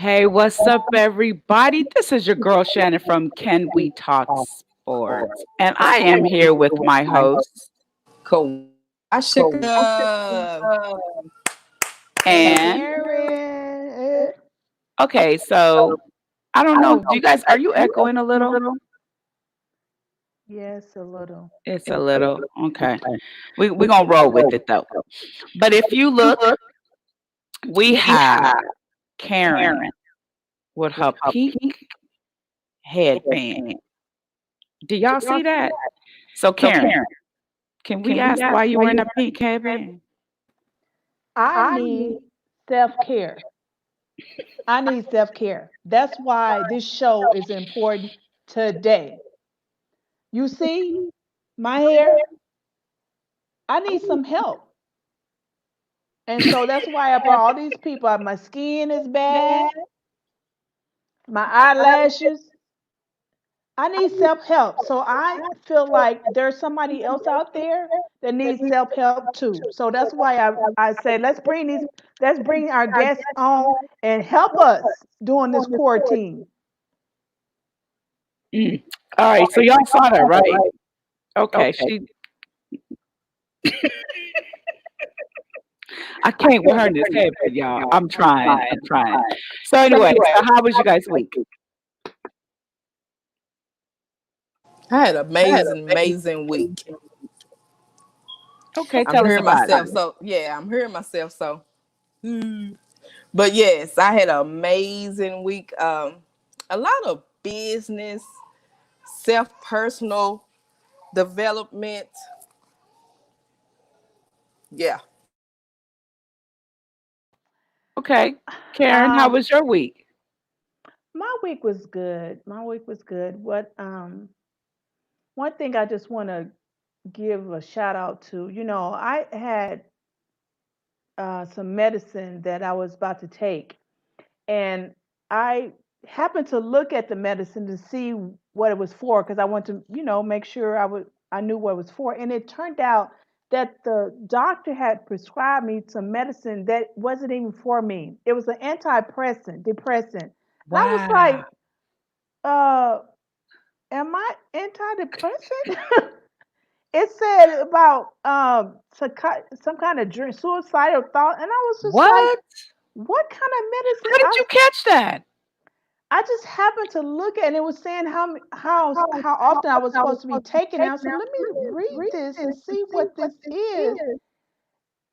Hey, what's up, everybody? This is your girl Shannon from Can We Talk Sports, and I am here with my host. Kawashika. And Karen. okay, so I don't know. Do you guys are you echoing a little? Yes, a little. It's a little okay. We're gonna roll with it though. But if you look, we have Karen with her pink headband. Do y'all see that? So Karen, can we ask why you wearing a pink headband? I need self-care. I need self-care. That's why this show is important today. You see my hair? I need some help. And so that's why I brought all these people. My skin is bad, my eyelashes. I need self-help. So I feel like there's somebody else out there that needs self-help too. So that's why I say let's bring our guests on and help us during this quarantine. Mm. All right, so y'all saw that, right? Okay, she. I can't with her in this headband, y'all. I'm trying. I'm trying. So anyway, so how was you guys' week? I had an amazing week. Okay, I'm tell us hearing about myself. it. So yeah, I'm hearing myself. So, but yes, I had an amazing week. A lot of business, personal development. Yeah. Okay, Karen, how Um, was your week? my week was good. My week was good. What one thing I just want to give a shout out to, I had some medicine that I was about to take, and I happened to look at the medicine to see what it was for because I wanted to, make sure I knew what it was for. And it turned out that the doctor had prescribed me some medicine that wasn't even for me. It was an antidepressant, depressant. And I was Wow. like, uh, am I antidepressant? It said about some kind of suicidal thought, and I was just like, What? what kind of medicine? How did you catch that? I just happened to look at it. And it was saying how often I was supposed to be taking it. I said, let me read this and see what this is.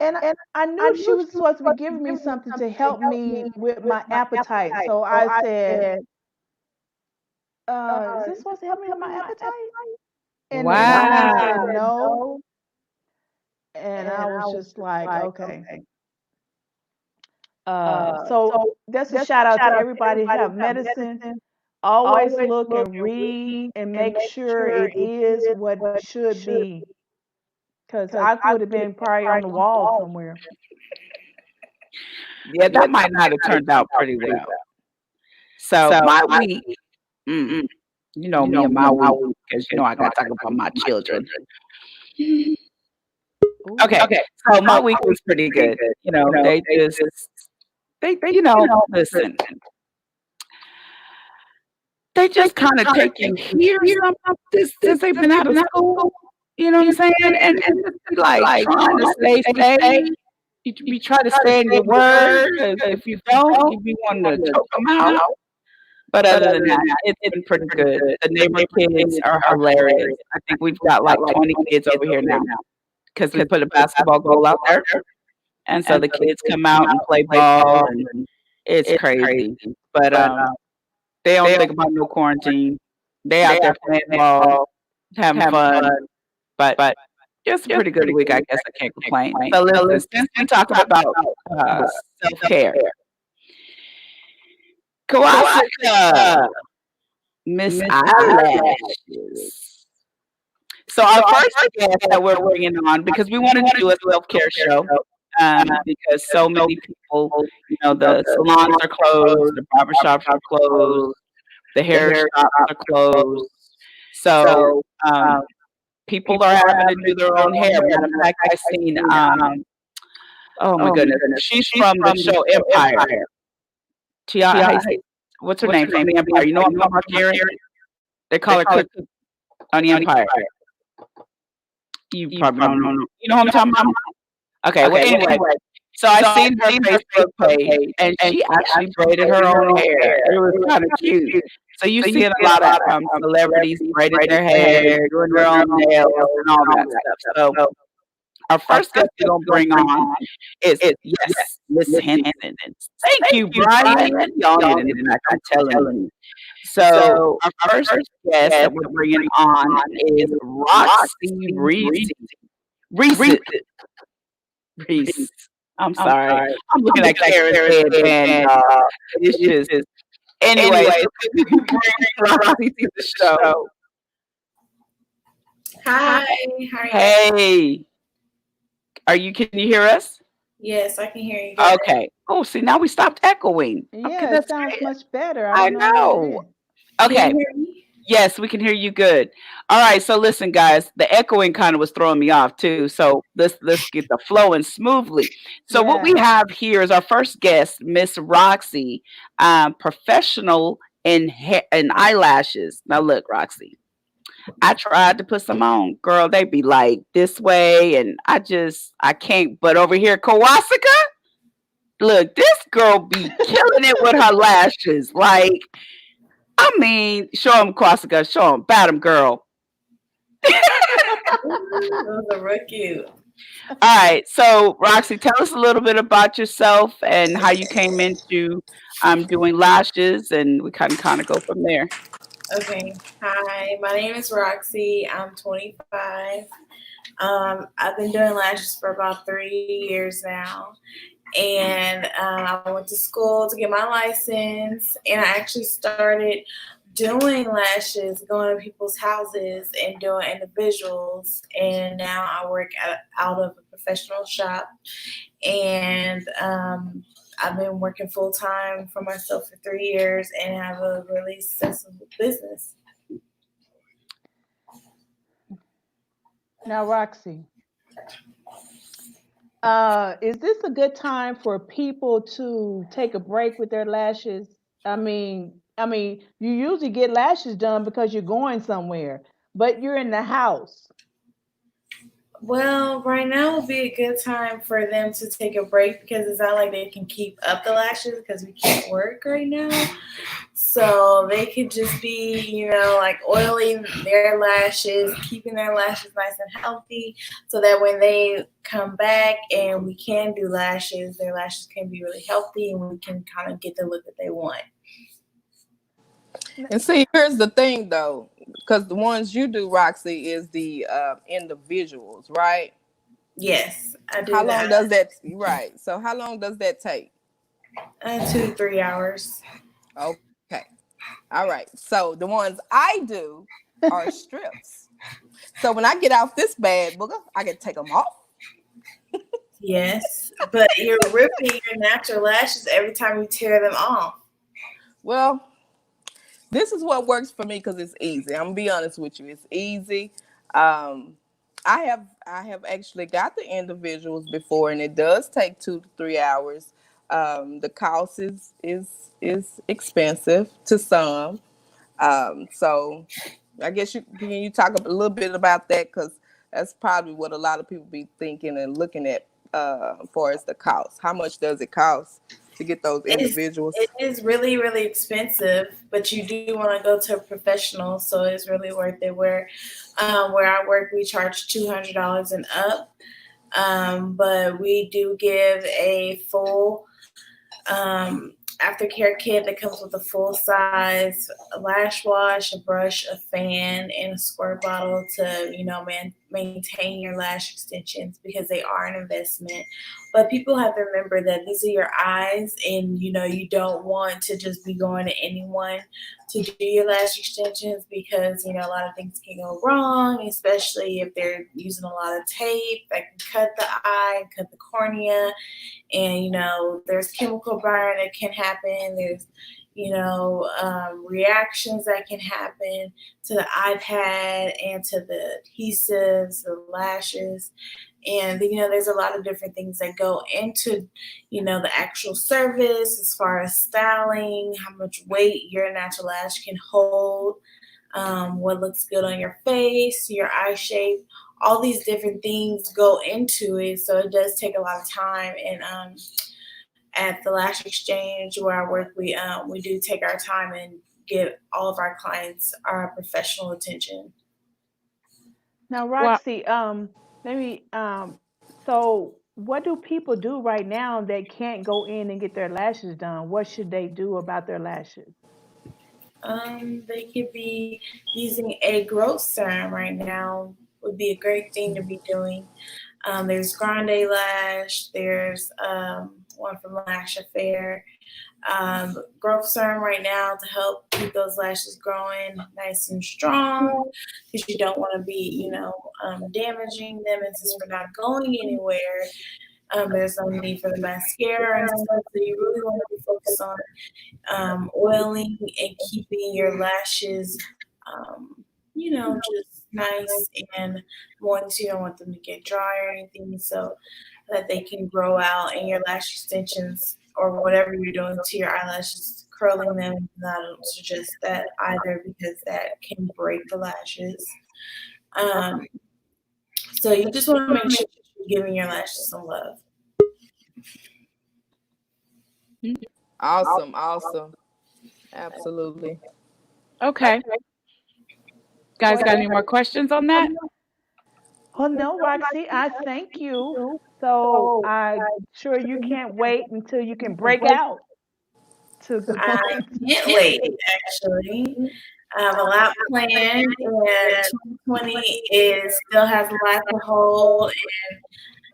And I knew she was supposed to be giving me something to help me with my appetite. So I said, is this supposed to help me with my appetite? And the doctor said Wow. no. And I was just like, okay. So that's a shout out to everybody who have medicine. Always look and read and make sure it is what it should be. Because I could have been probably on the wall somewhere. Yeah, that might not have turned out pretty well. So my week, mm, you know me and my week, because I got to talk about my children. Okay, Ooh. so my week was pretty good. They just listen. they just kind of take you here some this since they've been out of school. You know what I'm saying? And just be like trying to stay safe. You try to stay in your word because if you don't, you be wanting to choke them out. But other than that, it's been pretty good. The neighbor kids are hilarious. I think we've got like 20 kids over here now because we put a basketball goal out there. And so the kids come out and play ball, and it's crazy. But they don't think about no quarantine. They out there playing ball, having fun. But it's a pretty good week, I guess. I can't complain. So listen, since we're talking about self-care, Kawasaka, Miss Eyelashes. So our first guest that we're bringing on, because we wanted to do a self-care show, because so many people, the salons are closed, the barbershops are closed, the hair shops are closed. So people are having to do their own hair. Matter of fact, I seen, oh my goodness, she's from the show Empire. What's her name from the Empire? You know what I'm talking about, Karen? They call her Cook on the Empire. You probably don't know. You know what I'm talking about? Okay, well, anyway. So I seen her Facebook page, and she actually braided her own hair. It was kind of cute. So you see a lot of celebrities braiding their hair, doing their own nails, and all that stuff. So our first guest we're going to bring on is, yes, Miss Henson. Thank you, Brian. Y'all need to know, I'm telling you. So our first guest that we're bringing on is Roxy Reese. Reese. I'm sorry. I'm looking at Karen's head, and it's just. Anyway, we bring Roxy to the show. Hi. How are you? Hey. Can you hear us? Yes, I can hear you. Okay. Oh, see, now we stopped echoing. Yeah, it sounds much better. I know. Okay. Can you hear me? Yes, we can hear you good. All right. So listen, guys, the echoing kind of was throwing me off too. So let's get the flowing smoothly. So what we have here is our first guest, Miss Roxy, professional in hair and eyelashes. Now look, Roxy, I tried to put some on, girl. They be like this way, and I can't. But over here, Kawasaka, look, this girl be killing it with her lashes. Like, I mean, show them, Kawasaka, show them, bat them, girl. Those are real cute. All right, so Roxy, tell us a little bit about yourself and how you came into doing lashes, and we kind of go from there. Okay. Hi, my name is Roxy. I'm 25. I've been doing lashes for about 3 years now. And I went to school to get my license, and I actually started doing lashes, going to people's houses and doing individuals. And now I work out of a professional shop, and I've been working full time for myself for 3 years and have a really successful business. Now, Roxy, is this a good time for people to take a break with their lashes? I mean, you usually get lashes done because you're going somewhere, but you're in the house. Well, right now would be a good time for them to take a break because it's not like they can keep up the lashes because we can't work right now. So they could just be, like oiling their lashes, keeping their lashes nice and healthy so that when they come back and we can do lashes, their lashes can be really healthy and we can kind of get the look that they want. And see, here's the thing, though, because the ones you do, Roxy, is the individuals, right? Yes, I do. How long does that? Right. So how long does that take? 2 to 3 hours. Okay. All right. So the ones I do are strips. So when I get off this bad booger, I can take them off. Yes, but you're ripping your natural lashes every time you tear them off. Well, this is what works for me because it's easy. I'm gonna be honest with you. It's easy. I have actually got the individuals before, and it does take 2 to 3 hours. The cost is expensive to some. So I guess you talk a little bit about that, because that's probably what a lot of people be thinking and looking at, for as the cost. How much does it cost to get those individuals? It is really, really expensive, but you do want to go to a professional, so it's really worth it. Where I work, we charge $200 and up, but we do give a full aftercare kit that comes with a full size lash wash, a brush, a fan, and a squirt bottle to, maintain your lash extensions, because they are an investment. But people have to remember that these are your eyes, and you don't want to just be going to anyone to do your lash extensions, because a lot of things can go wrong, especially if they're using a lot of tape that can cut the eye, cut the cornea. And there's chemical burn that can happen. There's reactions that can happen to the iPad and to the adhesives, the lashes. And there's a lot of different things that go into the actual service, as far as styling, how much weight your natural lash can hold, what looks good on your face, your eye shape. All these different things go into it, so it does take a lot of time. And at the Lash Exchange where I work, we do take our time and give all of our clients our professional attention. Now, Roxy, maybe so what do people do right now that can't go in and get their lashes done? What should they do about their lashes? They could be using a growth serum right now. Would be a great thing to be doing. There's Grande Lash. There's one from Lash Affair. Growth serum right now to help keep those lashes growing nice and strong, because you don't want to be, damaging them, and since we're not going anywhere, there's no need for the mascara and stuff. So you really want to be focused on oiling and keeping your lashes, just nice and moist. You don't want them to get dry or anything, so that they can grow out, and your lash extensions or whatever you're doing to your eyelashes, curling them, not suggest that either, because that can break the lashes. So you just want to make sure you're giving your lashes some love. Awesome. Absolutely. Okay. Guys, got any more questions on that? Oh no, Roxy, I thank you. So I'm sure you can't wait until you can break out to the I can't wait, actually. I have a lot planned, and 2020 still has a lot to hold, and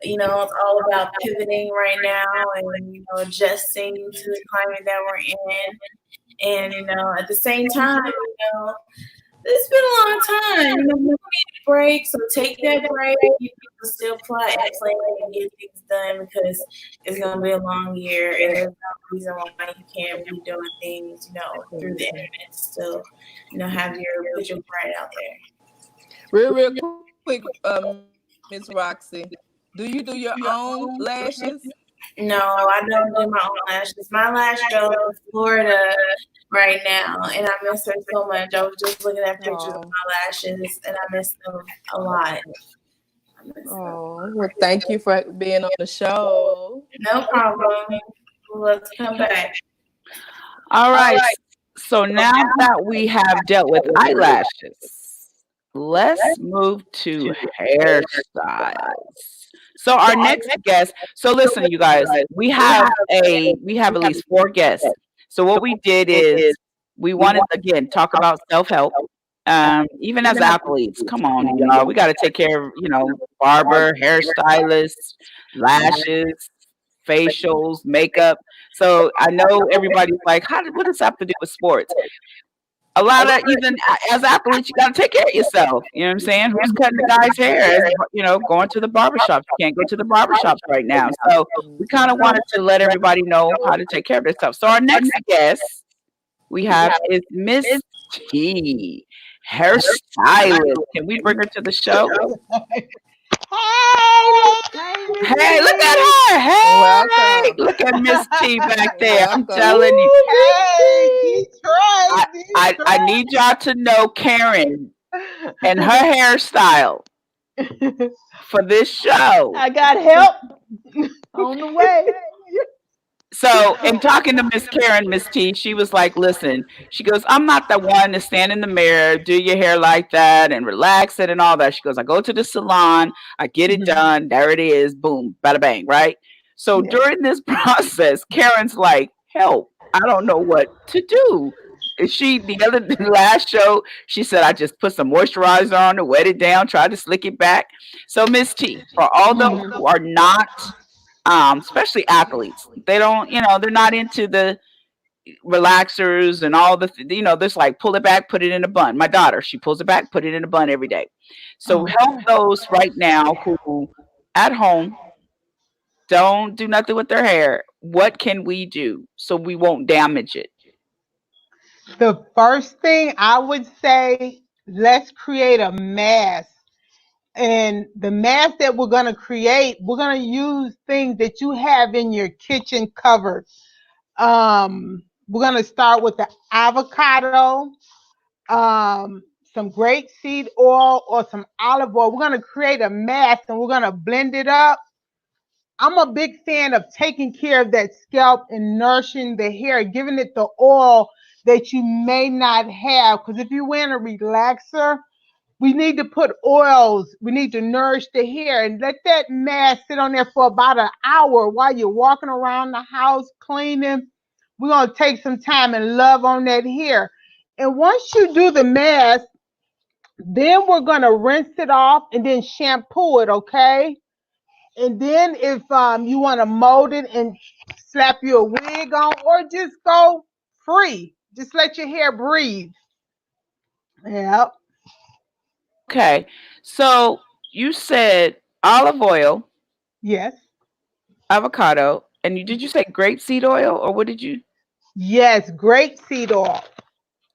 it's all about pivoting right now, and adjusting to the climate that we're in, and at the same time, it's been a long time. We need a break, so take that break. You can still play and get things done, because it's going to be a long year, and there's no reason why you can't be doing things, through the internet, still, have put your brand out there. Real quick, Miss Roxy, do you do your own lashes? No, I don't do my own lashes. My lash girl is in Florida right now, and I miss her so much. I was just looking at pictures of my lashes, and I miss them a lot. Well, thank you for being on the show. No problem. Let's come back. All right. So now that we have dealt with eyelashes, let's move to hairstyles. So our next guest. So listen, you guys, we have at least 4 guests. So what we did is we wanted again talk about self-help. Even as athletes, come on, y'all, we got to take care of barber, hairstylist, lashes, facials, makeup. So I know everybody's like, what does that have to do with sports? A lot of, even as athletes, you got to take care of yourself. You know what I'm saying? Who's cutting the guy's hair? Going to the barbershop. You can't go to the barbershops right now. So we kind of wanted to let everybody know how to take care of themselves. So our next guest we have is Miss T, hairstylist. Can we bring her to the show? Hey, look at her. Hey, welcome. Look at Miss T back there. I'm telling you. Hey, I, I need y'all to know Karen and her hairstyle for this show. I got help on the way. So, in talking to Miss Karen, Miss T, she was like, listen, she goes, I'm not the one to stand in the mirror, do your hair like that and relax it and all that. She goes, I go to the salon, I get it Mhm. done, there it is, boom, bada bang, right? So, Yeah. during this process, Karen's like, help, I don't know what to do. And she, the last show, she said, I just put some moisturizer on it, wet it down, tried to slick it back. So, Miss T, for all those Mhm. who are not especially athletes. They don't, they're not into the relaxers and all this like pull it back, put it in a bun. My daughter, she pulls it back, put it in a bun every day. So help Okay. those right now who at home don't do nothing with their hair. What can we do so we won't damage it? The first thing I would say, let's create a mask. And the mask that we're going to create, we're going to use things that you have in your kitchen cupboard. We're going to start with the avocado, some grapeseed oil, or some olive oil. We're going to create a mask and we're going to blend it up. I'm a big fan of taking care of that scalp and nourishing the hair, giving it the oil that you may not have. Because if you're wearing a relaxer, we need to put oils. We need to nourish the hair and let that mask sit on there for about an hour while you're walking around the house cleaning. We're going to take some time and love on that hair. And once you do the mask, then we're going to rinse it off and then shampoo it, okay? And then if you want to mold it and slap you a wig on, or just go free, just let your hair breathe. Yep. Okay. So you said olive oil, Yes. avocado, and did you say grapeseed oil or what did you? Yes. Grape seed oil.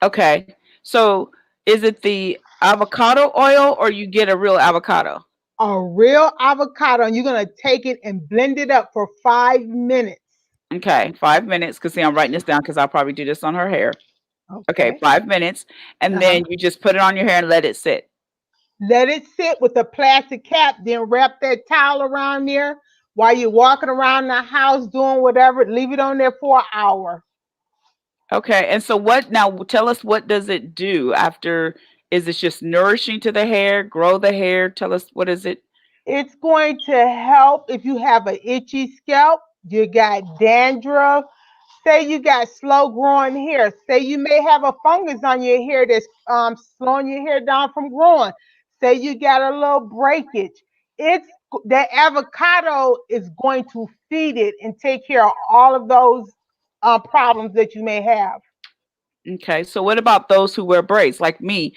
Okay. So is it the avocado oil or you get a real avocado? A real avocado, and you're gonna take it and blend it up for 5 minutes. Okay, 5 minutes. Cause see, I'm writing this down because I'll probably do this on her hair. Okay, Okay. 5 minutes, and Uh-huh. then you just put it on your hair and let it sit. Let it sit with a plastic cap, then wrap that towel around there while you're walking around the house doing whatever. Leave it on there for an hour. Okay, and so what now? Tell us what does it do after? Is it just nourishing to the hair, grow the hair? Tell us what is it? It's going to help if you have an itchy scalp, you got dandruff, say you got slow growing hair, say you may have a fungus on your hair that's slowing your hair down from growing, say you got a little breakage. It's that avocado is going to feed it and take care of all of those problems that you may have. Okay, so what about those who wear braids like me?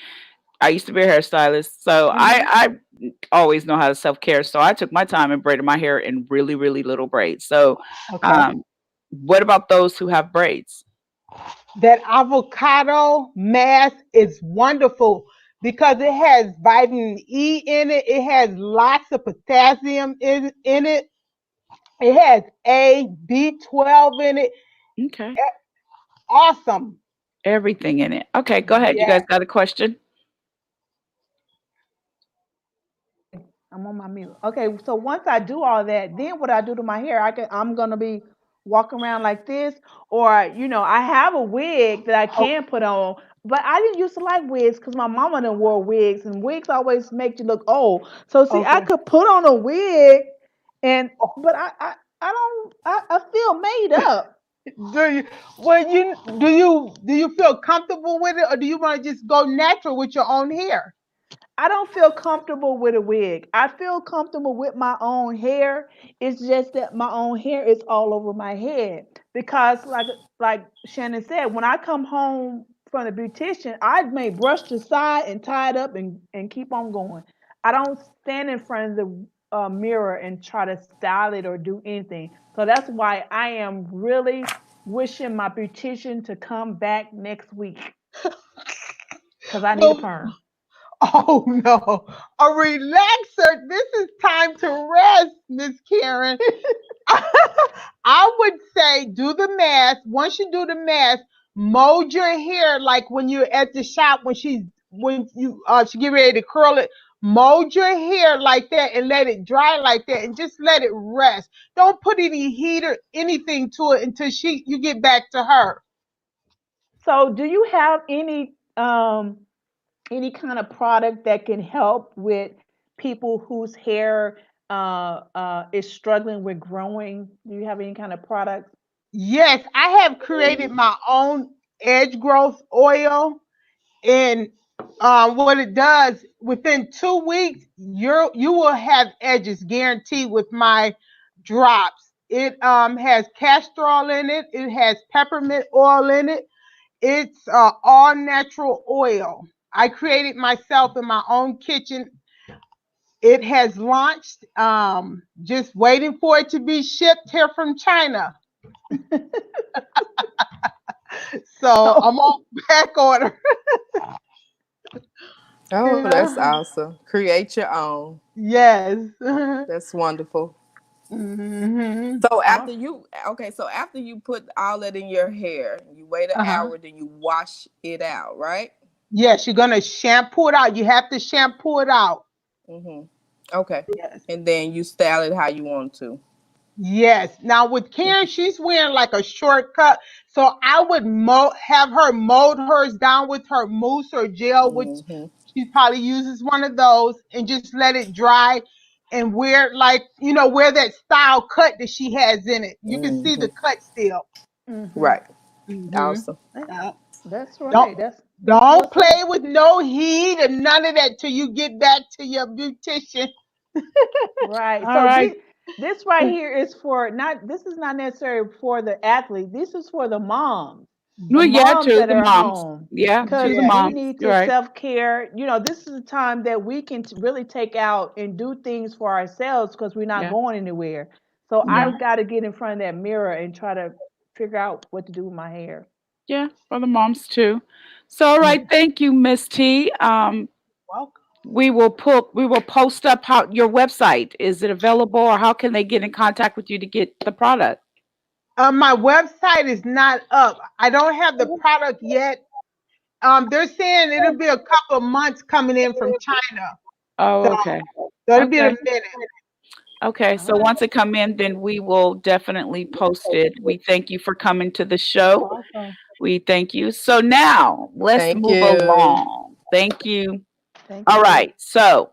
I used to be a hairstylist, so Hmm. I always know how to self care. So I took my time and braided my hair in really really little braids. So, Okay. um, what about those who have braids? That avocado mask is wonderful because it has vitamin E in it. It has lots of potassium in it. It has A, B12 in it. Okay, Awesome. everything in it. Okay, go ahead. You Yeah. guys got a question? I'm on my mute. Okay, so once I do all that, then what I do to my hair, I'm gonna be walking around like this, or I have a wig that I Oh, can put on, but I didn't used to like wigs because my mama done wore wigs, and wigs always make you look old. So see, I okay. could put on a wig, and but I don't I feel made up. Do you do you feel comfortable with it, or do you want to just go natural with your own hair? I don't feel comfortable with a wig. I feel comfortable with my own hair. It's just that my own hair is all over my head because, like Shannon said, when I come home from the beautician, I may brush the side and tie it up and keep on going. I don't stand in front of the mirror and try to style it or do anything. So that's why I am really wishing my beautician to come back next week because I need a Well, perm. oh no, a relaxer. This is time to rest, Miss Karen. I would say do the mask. Once you do the mask, mold your hair like when you're at the shop when you she get ready to curl it. Mold your hair like that and let it dry like that and just let it rest. Don't put any heat or anything to it until you get back to her. So, do you have any kind of product that can help with people whose hair is struggling with growing? Do you have any kind of product? Yes, I have created my own edge growth oil, and what it does within 2 weeks, you will have edges guaranteed with my drops. It has castor oil in it. It has peppermint oil in it. It's all natural oil. I created myself in my own kitchen. It has launched. Just waiting for it to be shipped here from China. So I'm So, on back order. Oh, that's Yeah. awesome. Create your own. Yes. That's wonderful. Hmm. So after awesome. you, okay, so after you put all that in your hair, you wait an Uh-huh. hour, then you wash it out, right? Yes, you're gonna shampoo it out. You have to shampoo it out. Mm-hmm. Okay. Yes. And then you style it how you want to. Yes. Now with Karen, she's wearing like a shortcut. So I would have her mold hers down with her mousse or gel, which Mm-hmm. she probably uses one of those, and just let it dry and wear like, wear that style cut that she has in it. You can see Mm-hmm. the cut still. Hmm. Right. Hmm. Awesome. That's Don't right. That's don't what's up. play with no heat and none of that till you get back to your beautician. Right. All So right. this right here is for not. This is not necessarily for the athlete. This is for the moms. The Well, yeah, moms to that the are moms. home, Yeah, to because the Yeah. we moms. need You're to right. self care. This is a time that we can really take out and do things for ourselves because we're not Yeah, going anywhere. So yeah, I've got to get in front of that mirror and try to figure out what to do with my hair. yeah, for the moms too. So, all right, thank you, Miss T. Welcome. We will post up how your website is it available, or how can they get in contact with you to get the product? My website is not up. I don't have the product yet. They're saying it'll be a couple of months coming in from China. Oh, So, okay, so it'll be a okay, minute. okay. All So right. once it come in, then we will definitely post it. We thank you for coming to the show. Awesome. We thank you. So now let's Thank move you. along. Thank you. Thank All you. right. So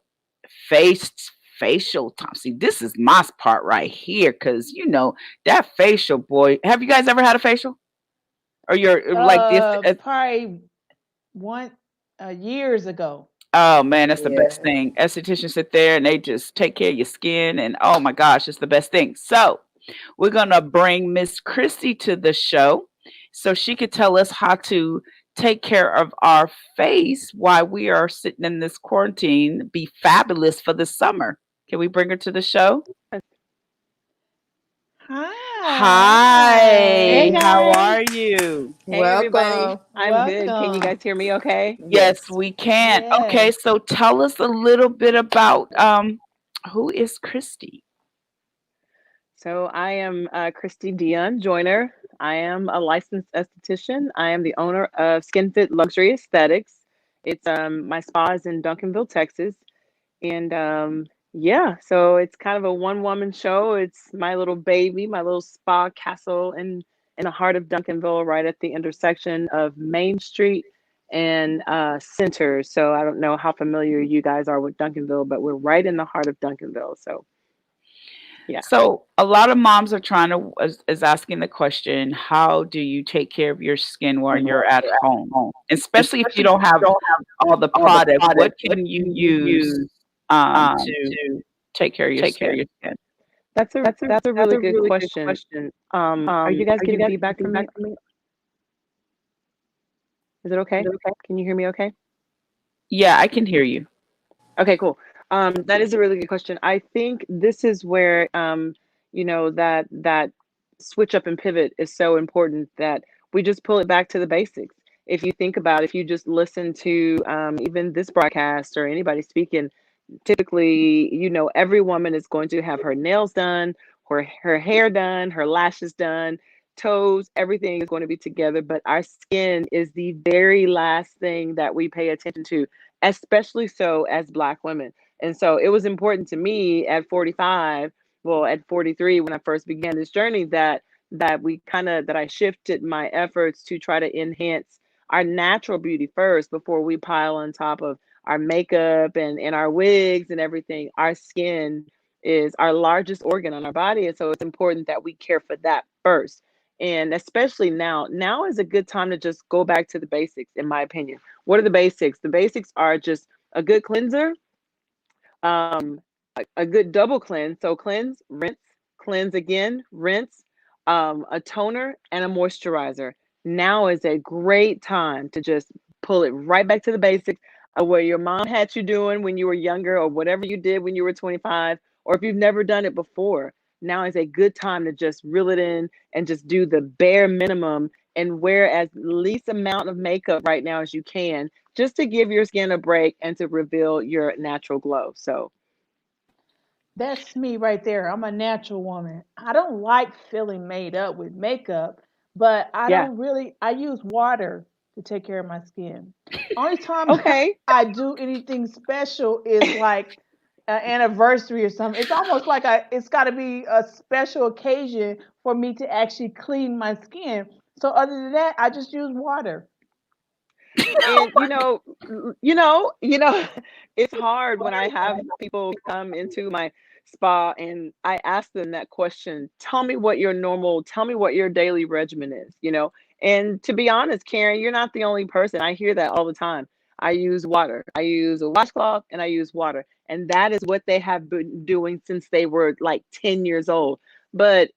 face facial time. See, this is my part right here, because that facial, boy. Have you guys ever had a facial? Or you're like this? Probably one years ago. Oh man, that's the Yeah. best thing. Estheticians sit there and they just take care of your skin, and oh my gosh, it's the best thing. So we're gonna bring Miss Christy to the show so she could tell us how to take care of our face while we are sitting in this quarantine. Be fabulous for the summer. Can we bring her to the show? Hi. Hi, Hey how guys. are you? Hey everybody. Welcome. I'm good. Can you guys Welcome. hear me okay? Yes, Yes. we can. Okay, Yes. so tell us a little bit about who is Christy? So I am Christy Dion Joyner. I am a licensed esthetician. I am the owner of SkinFit Luxury Aesthetics. It's my spa is in Duncanville, Texas. And yeah, so it's kind of a one woman show. It's my little baby, my little spa castle in the heart of Duncanville, right at the intersection of Main Street and Center. So I don't know how familiar you guys are with Duncanville, but we're right in the heart of Duncanville. So yeah. So a lot of moms are trying to is asking the question, how do you take care of your skin while you're at home? Especially if you don't have all the product, what can you use to take care of your skin? That's a really good question. Are you guys getting feedback from me? Is it okay? Can you hear me okay? Yeah, I can hear you. Okay, cool. That is a really good question. I think this is where that switch up and pivot is so important that we just pull it back to the basics. If you think about, if you just listen to even this broadcast or anybody speaking, typically, every woman is going to have her nails done, her hair done, her lashes done toes, everything is going to be together, but our skin is the very last thing that we pay attention to, especially so as Black women. And so it was important to me at 45, well, at 43 when I first began this journey, that I shifted my efforts to try to enhance our natural beauty first before we pile on top of our makeup and our wigs and everything. Our skin is our largest organ on our body. And so it's important that we care for that first. And especially now is a good time to just go back to the basics, in my opinion. What are the basics? The basics are just a good cleanser, um, a good double cleanse. So cleanse, rinse, cleanse again, rinse, a toner, and a moisturizer. Now is a great time to just pull it right back to the basics of where your mom had you doing when you were younger, or whatever you did when you were 25, or if you've never done it before. Now is a good time to just reel it in and just do the bare minimum and wear as least amount of makeup right now as you can, just to give your skin a break and to reveal your natural glow. So, That's me right there. I'm a natural woman. I don't like feeling made up with makeup, but I yeah. don't really, I use water to take care of my skin. Only time Okay. I do anything special is like an anniversary or something. It's almost like it's got to be a special occasion for me to actually clean my skin. So other than that, I just use water. And it's hard when I have people come into my spa and I ask them that question, tell me what your daily regimen is. And to be honest, Karen, you're not the only person. I hear that all the time. I use water, I use a washcloth, and I use water. And that is what they have been doing since they were like 10 years old. But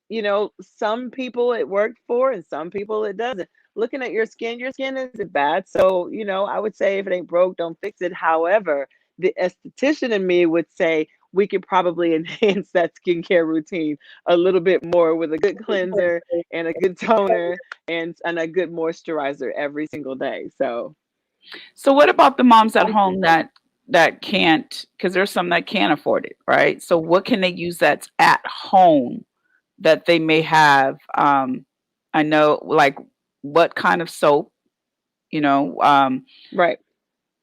some people it worked for and some people it doesn't. Looking at your skin isn't bad. So, I would say if it ain't broke, don't fix it. However, the esthetician in me would say we could probably enhance that skincare routine a little bit more with a good cleanser and a good toner and a good moisturizer every single day. So, So what about the moms at home that can't, because there's some that can't afford it, right? So what can they use that's at home that they may have? I know, like, what kind of soap, you know, um, right.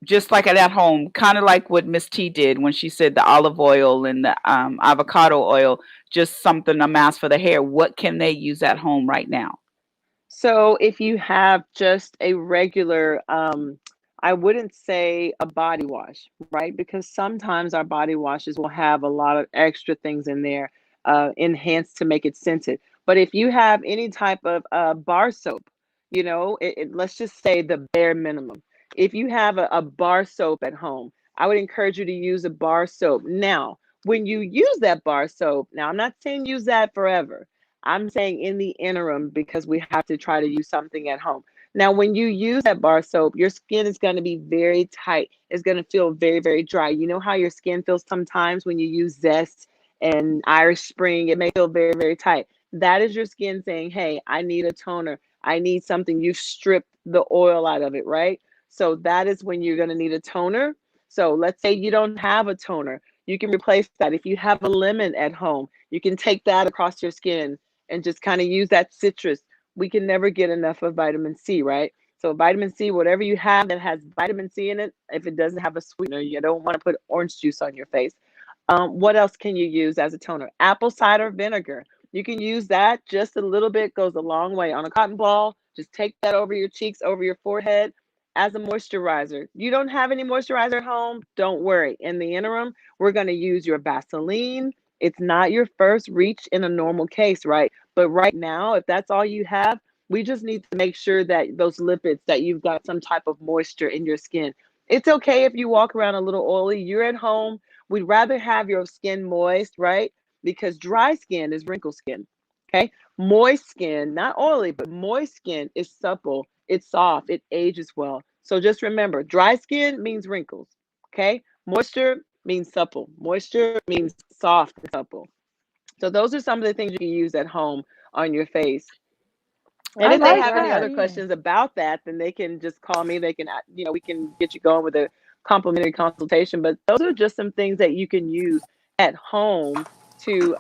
just like at home, kind of like what Miss T did when she said the olive oil and the avocado oil, just something, a mask for the hair. What can they use at home right now? So if you have just a regular, I wouldn't say a body wash, right? Because sometimes our body washes will have a lot of extra things in there, enhanced to make it scented. But if you have any type of bar soap, let's just say the bare minimum. If you have a bar soap at home, I would encourage you to use a bar soap. Now, when you use that bar soap, now I'm not saying use that forever. I'm saying in the interim because we have to try to use something at home. Now, when you use that bar soap, your skin is going to be very tight. It's going to feel very, very dry. You know how your skin feels sometimes when you use Zest and Irish Spring? It may feel very, very tight. That is your skin saying, hey, I need a toner. I need something. You've stripped the oil out of it, right? So that is when you're going to need a toner. So let's say you don't have a toner. You can replace that. If you have a lemon at home, you can take that across your skin and just kind of use that citrus. We can never get enough of vitamin C, right? So vitamin C, whatever you have that has vitamin C in it, if it doesn't have a sweetener, you don't want to put orange juice on your face. What else can you use as a toner? Apple cider vinegar. You can use that just a little bit, goes a long way. On a cotton ball, just take that over your cheeks, over your forehead as a moisturizer. You don't have any moisturizer at home, don't worry. In the interim, we're going to use your Vaseline. It's not your first reach in a normal case, right? But right now, if that's all you have, we just need to make sure that those lipids, that you've got some type of moisture in your skin. It's okay if you walk around a little oily. You're at home. We'd rather have your skin moist, right? Because dry skin is wrinkle skin. Okay. Moist skin, not oily, but moist skin is supple. It's soft. It ages well. So just remember, dry skin means wrinkles. Okay. Moisture means supple. Moisture means soft and supple. So those are some of the things you can use at home on your face. And I if they like have any that. other questions about that, then they can just call me. They can, we can get you going with a complimentary consultation. But those are just some things that you can use at home to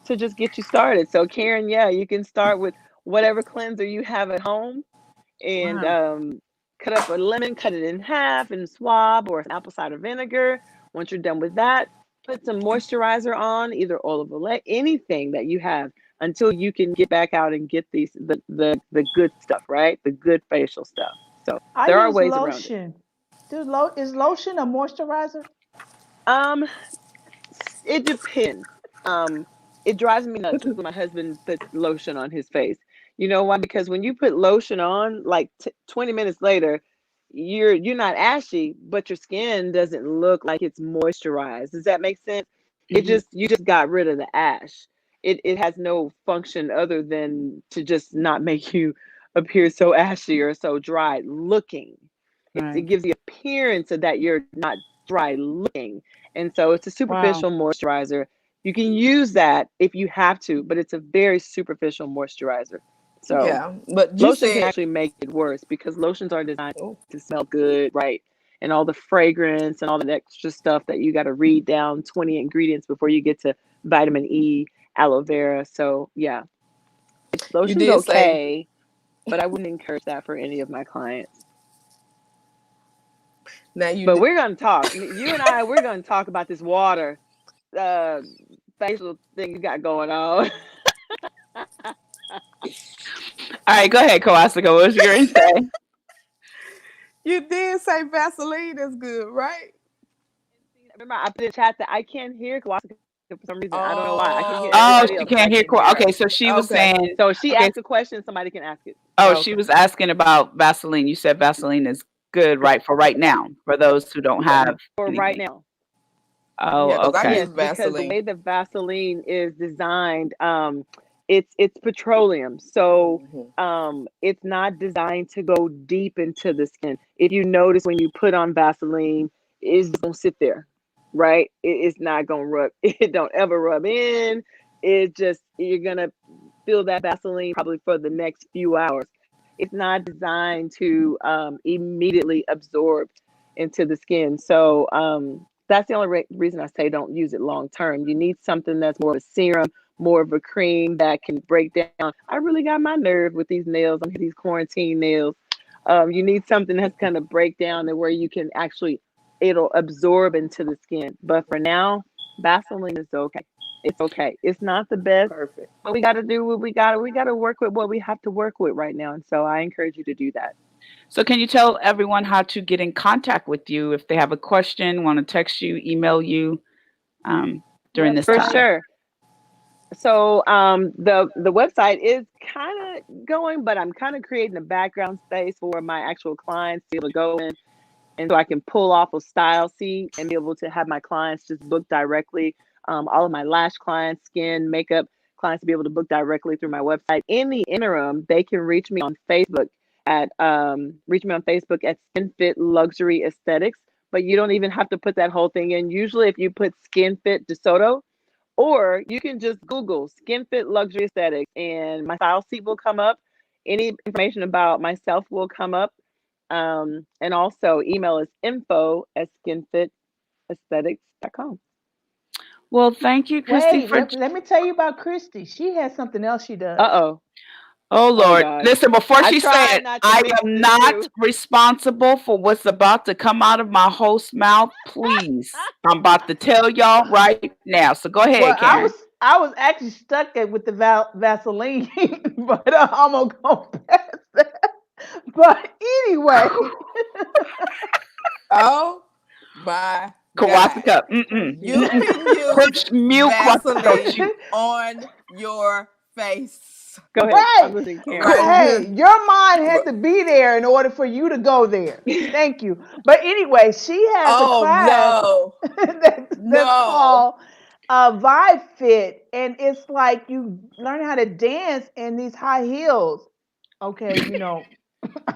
to just get you started. So Karen, yeah, you can start with whatever cleanser you have at home, and Wow. cut up a lemon, cut it in half, and swab or some apple cider vinegar. Once you're done with that, put some moisturizer on, either olive oil, anything that you have, until you can get back out and get the good stuff, right? The good facial stuff. So I there are use ways around it. lotion. Is lotion a moisturizer? Um, It depends. Um, it drives me nuts when my husband puts lotion on his face. You know why? Because when you put lotion on, like 20 minutes later, you're not ashy, but your skin doesn't look like it's moisturized. Does that make sense? It Mhm. just you just got rid of the ash. It has no function other than to just not make you appear so ashy or so dry looking. It Right. gives the appearance of that you're not dry looking. And so it's a Wow. superficial moisturizer. You can use that if you have to, but it's a very superficial moisturizer. So Yeah, but you lotion can said, actually make it worse because lotions are designed oh, to smell good, right? And all the fragrance and all that extra stuff that you got to read down 20 ingredients before you get to vitamin E, aloe vera. So yeah, you lotion's did say, okay, but I wouldn't encourage that for any of my clients. now you But did, we're gonna talk. You and I, we're gonna talk about this water uh facial thing you got going on. All right, go ahead, Kawasaka. What was you going to say? you did say Vaseline is good, right? Remember, I put in chat that I can't hear Kawasaki for some reason. I don't know why. I can hear Oh, Oh, everybody she else, but I can't hear. can't hear her. Okay, so she was okay, saying. So if she Okay. asks a question, somebody can ask it. Oh, she okay. was asking about Vaseline. You said Vaseline is good, right, for right now, for those who don't have For right anything. now. Yeah, Oh, because I okay. use Yes, because the Vaseline. way the Vaseline is designed, it's petroleum, so Hmm. it's not designed to go deep into the skin. If you notice when you put on Vaseline, it's just gonna sit there, right? It's not gonna rub. It don't ever rub in. It just you're gonna feel that Vaseline probably for the next few hours. It's not designed to immediately absorb into the skin. So that's the only reason I say don't use it long term. You need something that's more of a serum, more of a cream that can break down. I really got my nerve with these nails. I'm these quarantine nails. You need something that's going to break down and where you can actually it'll absorb into the skin. But for now, Vaseline is okay. It's okay. It's not the best, Perfect. but we got to do what we got. We got to work with what we have to work with right now. And so I encourage you to do that. So can you tell everyone how to get in contact with you if they have a question, want to text you, email you during this For Website. time? sure. So the website is kind of going, but I'm kind of creating a background space for my actual clients to be able to go in, and so I can pull off a style sheet and be able to have my clients just book directly. All of my lash clients, skin, makeup clients to be able to book directly through my website. In the interim, they can reach me on Facebook at Skin Fit Luxury Aesthetics. But you don't even have to put that whole thing in. Usually, if you put Skin Fit DeSoto, or you can just Google Skin Fit Luxury Aesthetics and my style sheet will come up. Any information about myself will come up. And also email is info@skinfitaesthetics.com. Well, thank you, Christy, Wait, for. let me tell you about Christy. She has something else she does. Uh-oh. Oh Oh Lord. God. Listen, before I she try said, not to I mix am the not two. responsible for what's about to come out of my host's mouth. Please. I'm about to tell y'all right now. So go ahead, Well, Karen. I was actually stuck at with the Vaseline, but I'm gonna go past that. But anyway, Oh my God. Kawasaka. Mm-mm. You Mm-mm. can use Push mute Kawasaka. Don't Vaseline you? on your face. Go ahead. I'm right. listening, Karen. Right Hey, here. your mind had to be there in order for you to go there. Thank you. But anyway, she has a Oh class no. that's No. called Vibe Fit, and it's like you learn how to dance in these high heels. Okay,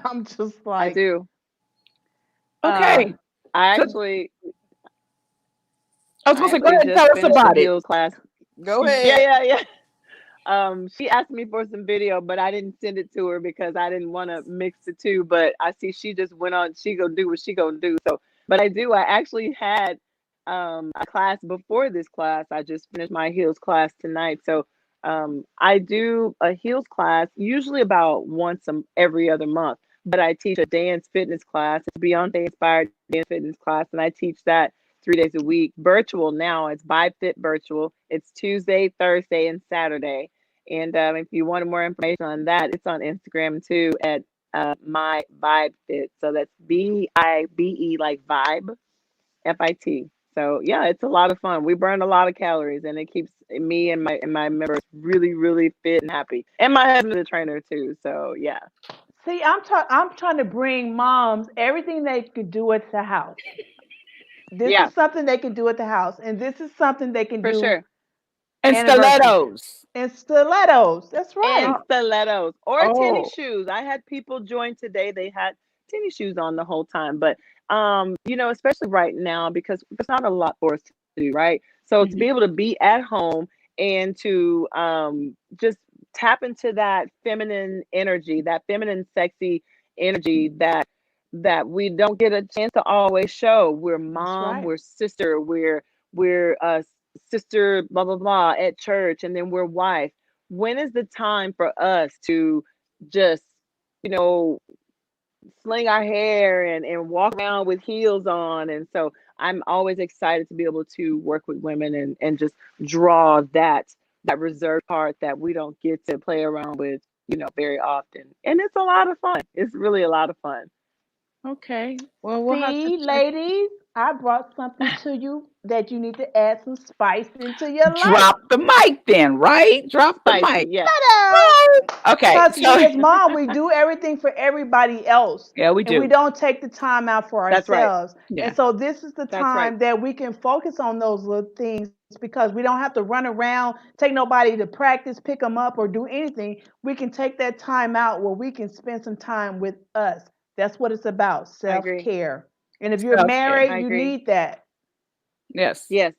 I'm just I like, do. uh, Okay. I So actually I was I gonna say, go actually ahead and just tell us finished the about it. heels class. Go Yeah, ahead. yeah, yeah. She asked me for some video, but I didn't send it to her because I didn't want to mix the two. But I see she just went on. She gonna do what she gonna do. So, but I do. I actually had a class before this class. I just finished my heels class tonight. So I do a heels class usually about once every other month, but I teach a dance fitness class. It's Beyonce inspired dance fitness class, and I teach that 3 days a week. Virtual now. It's Vibe Fit Virtual. It's Tuesday, Thursday, and Saturday. And if you wanted more information on that, it's on Instagram too at my Vibe Fit. So that's Bibe like vibe FIT. So yeah, it's a lot of fun. We burn a lot of calories, and it keeps me and my members really really fit and happy. And my husband's a trainer too. So yeah, See, I'm trying to bring moms everything they could do at the house. This yeah, is something they can do at the house, and this is something they can for do sure. And anniversaries stilettos. and stilettos. That's And right. stilettos or tennis Oh, shoes. I had people join today. They had tennis shoes on the whole time. But especially right now because there's not a lot for us to do, right? So to mhm. be able to be at home and to just tap into that feminine energy, that feminine sexy energy that we don't get a chance to always show. We're That's mom, right. we're sister, we're sister blah blah blah at church, and then we're wife. When is the time for us to just, you know, sling our hair and walk around with heels on? And so I'm always excited to be able to work with women and just draw that reserved part that we don't get to play around with, very often. And it's a lot of fun. It's really a lot of fun. Okay. Well, we'll have to See, check. ladies, I brought something to you that you need to add some spice into your life. Drop the mic then, right? Drop the Spicy, mic. yeah. Ta-da! Okay. Because So we as mom, we do everything for everybody else. yeah, we And we do. don't take the time out for That's right. ourselves. And Yeah. so this is the That's right. time that we can focus on those little things because we don't have to run around, take nobody to practice, pick them up, or do anything. We can take that time out where we can spend some time with us. That's what it's about, I self agree. care. And if you're Self care. married, I you agree. need that. Yes. Yes,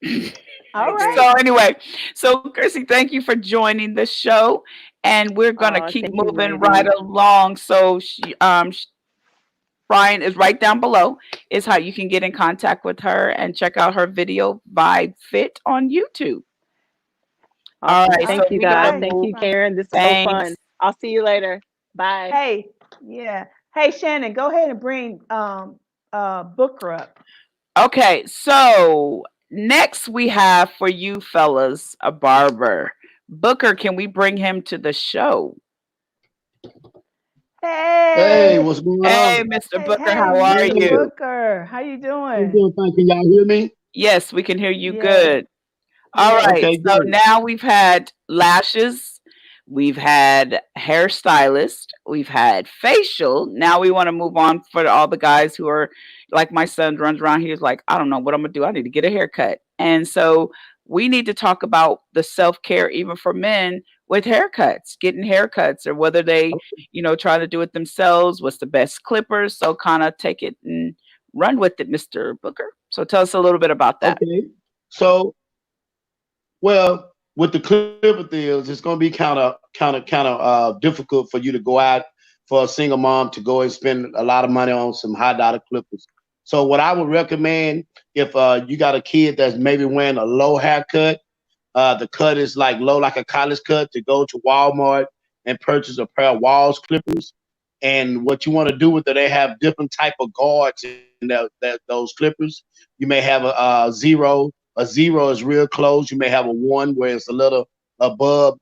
I All agree. right. So anyway, so Chrissy, thank you for joining the show, and we're gonna Oh, keep thank you, moving right ladies. along. So Brian is right down below. Is how you can get in contact with her and check out her video Vibe Fit on YouTube. All Awesome. right, so Thank you we're All guys. gonna right. Thank move. you, Karen. This was so fun. Thanks. I'll see you later. Bye. Hey, yeah. Hey, Shannon, go ahead and bring Booker up. Okay, so next we have for you fellas a barber. Booker, can we bring him to the show? Hey, Hey, what's going Hey, on? Mr. hey, Booker, hey, how are Mr. Hey, you? Booker. How you I'm doing? doing fine. Can y'all hear me? Yes, we can hear you Yes, good. All yes. right. Okay, So great. now we've had lashes, we've had hairstylist, we've had facial. Now we want to move on for all the guys who are like my son runs around here. He's like, I don't know what I'm gonna do. I need to get a haircut. And so we need to talk about the self-care even for men with haircuts, getting haircuts, or whether they, try to do it themselves. What's the best clippers? So kind of take it and run with it, Mr. Booker. So tell us a little bit about that. Okay. So, well, with the clipper deals, it's gonna be kind of difficult for you to go out for a single mom to go and spend a lot of money on some high dollar clippers. So, what I would recommend if you got a kid that's maybe wearing a low haircut, the cut is like low, like a college cut, to go to Walmart and purchase a pair of Walls clippers. And what you want to do with it, they have different type of guards in those clippers. You may have a zero. A zero is real close. You may have a one where it's a little above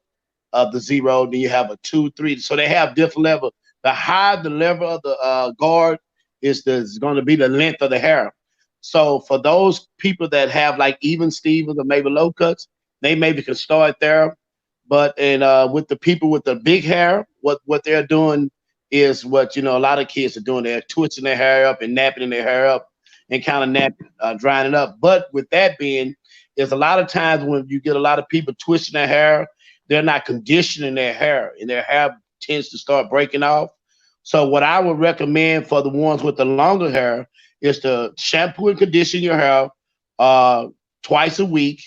of the zero. Then you have a two, three. So they have different level. The higher the level of the guard is going to be the length of the hair. So for those people that have like even Stevens or maybe low cuts, they maybe can start there. But and with the people with the big hair, what they're doing is what a lot of kids are doing. They're twisting their hair up and napping their hair up and kind of drying it up. But with that being, there's a lot of times when you get a lot of people twisting their hair, they're not conditioning their hair, and their hair tends to start breaking off. So what I would recommend for the ones with the longer hair is to shampoo and condition your hair uh, twice a week,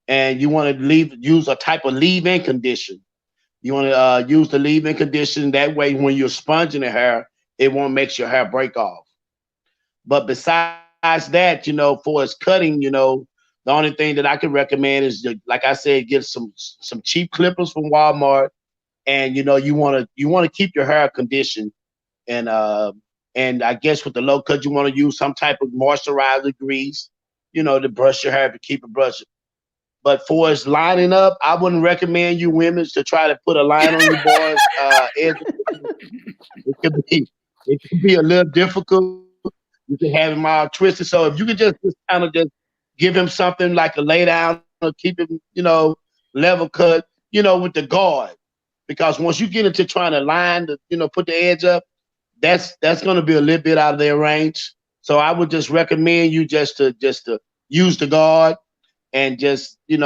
and you want to use a type of leave-in condition. You want to use the leave-in condition that way. When you're sponging the hair, it won't make your hair break off. But besides that, for its cutting, the The only thing that I can recommend is, like I said, get some cheap clippers from Walmart, and you want to keep your hair conditioned, and and I guess with the low cut you want to use some type of moisturizer grease, to brush your hair to keep it brushed. But for its lining up, I wouldn't recommend you women to try to put a line on your boys' edge. It could be it could be a little difficult. You can have him all twisted. So if you could just kind of just give him something like a lay down or keep him, level cut, with the guard. Because once you get into trying to line put the edge up, that's gonna be a little bit out of their range. So I would just recommend you just to use the guard and just use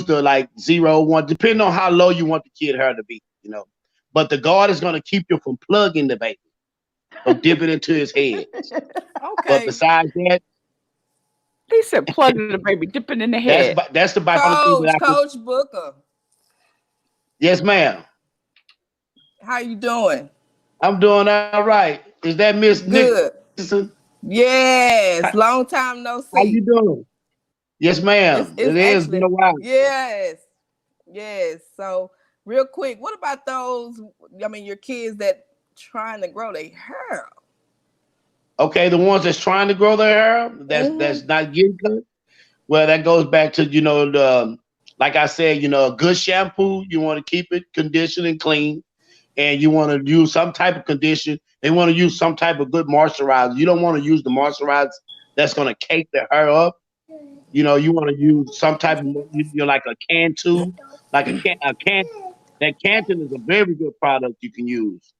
the like 0, 1, depending on how low you want the kid hair to be. But the guard is gonna keep you from plugging the baby or dipping into his head. But Okay, besides that, They said plugging the baby, dipping in the head. that's about the only thing that Coach, I can. Coach Booker, Yes, ma'am. how you doing? I'm doing all right. Is that Miss Good. Nixon? How, Yes, long time no how you see. doing? Yes, It's ma'am. It it's is been actually a while. yes, yes. So real quick, what about those? I mean, your kids that trying to grow their hair. Okay, the ones that's trying to grow their hair, that's Mm-hmm. not getting cut. Well, that goes back to the like I said, a good shampoo. You want to keep it conditioned and clean, and you want to use some type of condition. They want to use some type of good moisturizer. You don't want to use the moisturizer that's going to cake the hair up. You want to use some type of like a Cantu, like a can. That Canton is a very good product you can use.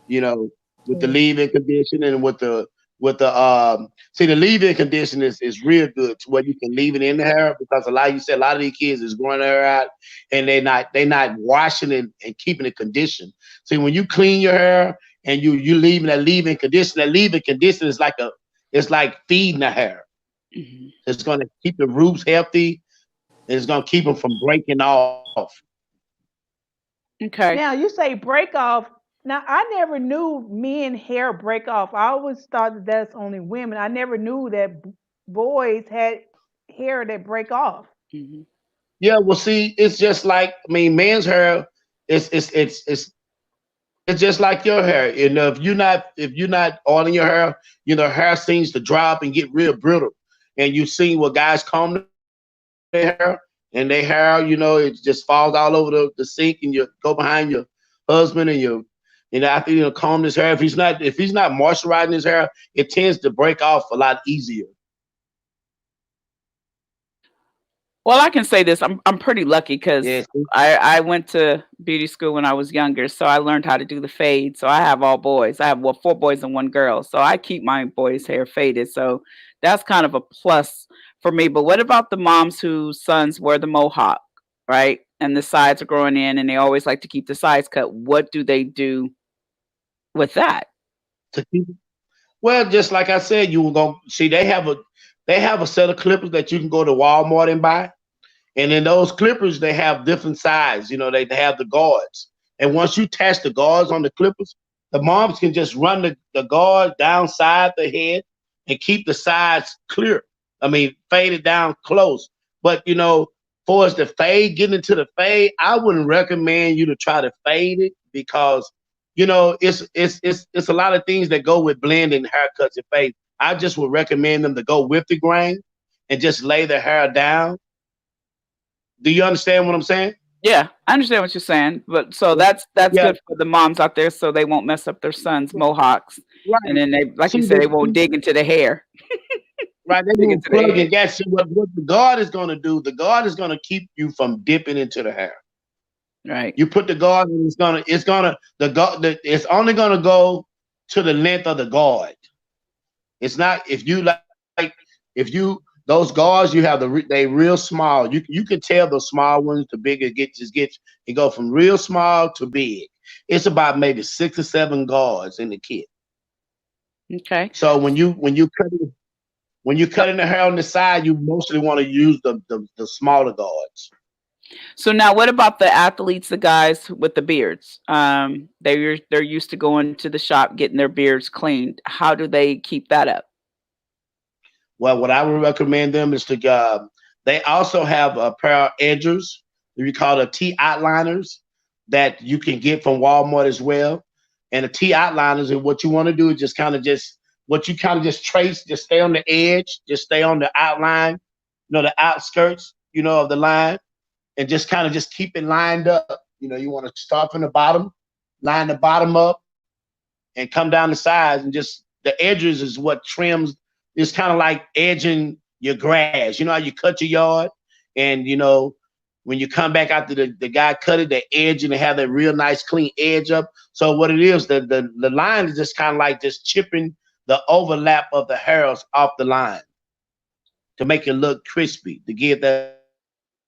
You know, with the leave-in condition and with the see the leave-in condition is real good to where you can leave it in the hair because a lot of these kids is growing their hair out and they not washing it and keeping it conditioned. See, when you clean your hair and you leaving that leave-in condition is it's like feeding the hair. Mhm. It's going to keep the roots healthy. And it's going to keep them from breaking off. Okay. Now you say break off. Now I never knew men hair break off. I always thought that that's only women. I never knew that boys had hair that break off. Mhm. Yeah, well, see, it's just like men's hair it's just like your hair. If you're not oiling your hair, hair seems to drop and get real brittle. And you see what guys comb their hair, and their hair, it just falls all over the sink, and you go behind your husband and after comb his hair. If he's not moisturizing his hair, it tends to break off a lot easier. Well, I can say this. I'm pretty lucky because Yes. I went to beauty school when I was younger, so I learned how to do the fade. So I have all boys. I have 4 boys and 1 girl. So I keep my boys' hair faded. So that's kind of a plus for me. But what about the moms whose sons wear the mohawk, right? And the sides are growing in, and they always like to keep the sides cut. What do they do with that? To keep Well, just like I said, you will go see they have a set of clippers that you can go to Walmart and buy. And in those clippers, they have different size. They have the guards. And once you attach the guards on the clippers, the moms can just run the guard downside the head and keep the sides clear. I mean, faded down close. But for us to fade, getting into the fade, I wouldn't recommend you to try to fade it because it's a lot of things that go with blending haircuts and fade. I just would recommend them to go with the grain and just lay their hair down. Do you understand what I'm saying? Yeah, I understand what you're saying, but so that's Yeah, good for the moms out there, so they won't mess up their sons' mohawks, and right. then they, like you See, said, they won't dig into the hair, right, they dig will into the plug head. and gas. See, what the guard is going to do, the guard is going to keep you from dipping into the hair. Right. You put the guard and it's only going to go to the length of the guard. It's not if those guards you have they real small. You can tell the small ones to big it go from real small to big. It's about maybe 6 or 7 guards in the kit. Okay. So when you So cutting the hair on the side, you mostly want to use the smaller guards. so now what about the athletes, the guys with the beards? They're used to going to the shop, getting their beards cleaned. How do they keep that up? Well, what I would recommend them is to they also have a pair of edgers, we call the T outliners, that you can get from Walmart as well. And the T outliners, and what you want to do is just kind of just what you kind of just trace, just stay on the edge, just stay on the outline, the outskirts, of the line, and just kind of just keep it lined up. You want to start from the bottom, line the bottom up, and come down the sides, and just the edges is what trims. It's kind of like edging your grass. You know how you cut your yard, and when you come back after the guy cut it, the edge and they have that real nice clean edge up. So what it is, the line is just kind of like just chipping the overlap of the hairs off the line to make it look crispy, to give that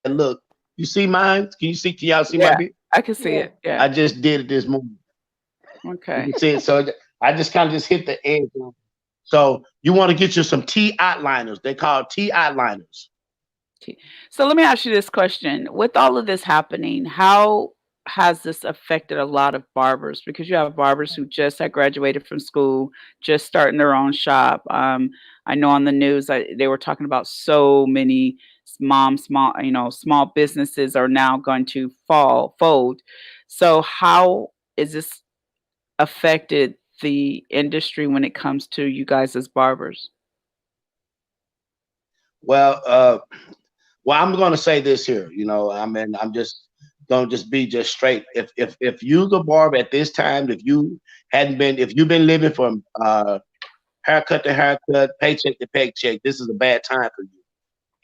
look. You see mine? Can y'all see my beard? Yeah, I can see Yeah. it. I Yeah. just did it this morning. You can Okay. see it. So I just kind of just hit the edge. So you want to get you some T outliners. They call T outliners. So let me ask you this question. With all of this happening, how has this affected a lot of barbers? Because you have barbers who just had graduated from school, just starting their own shop. I know on the news they were talking about so many small businesses are now going to fold. So how is this affected the industry when it comes to you guys as barbers? Well, I'm going to say this here. I mean, I'm just going to just be just straight. If you the barber at this time, if you've been living from haircut to haircut, paycheck to paycheck, this is a bad time for you.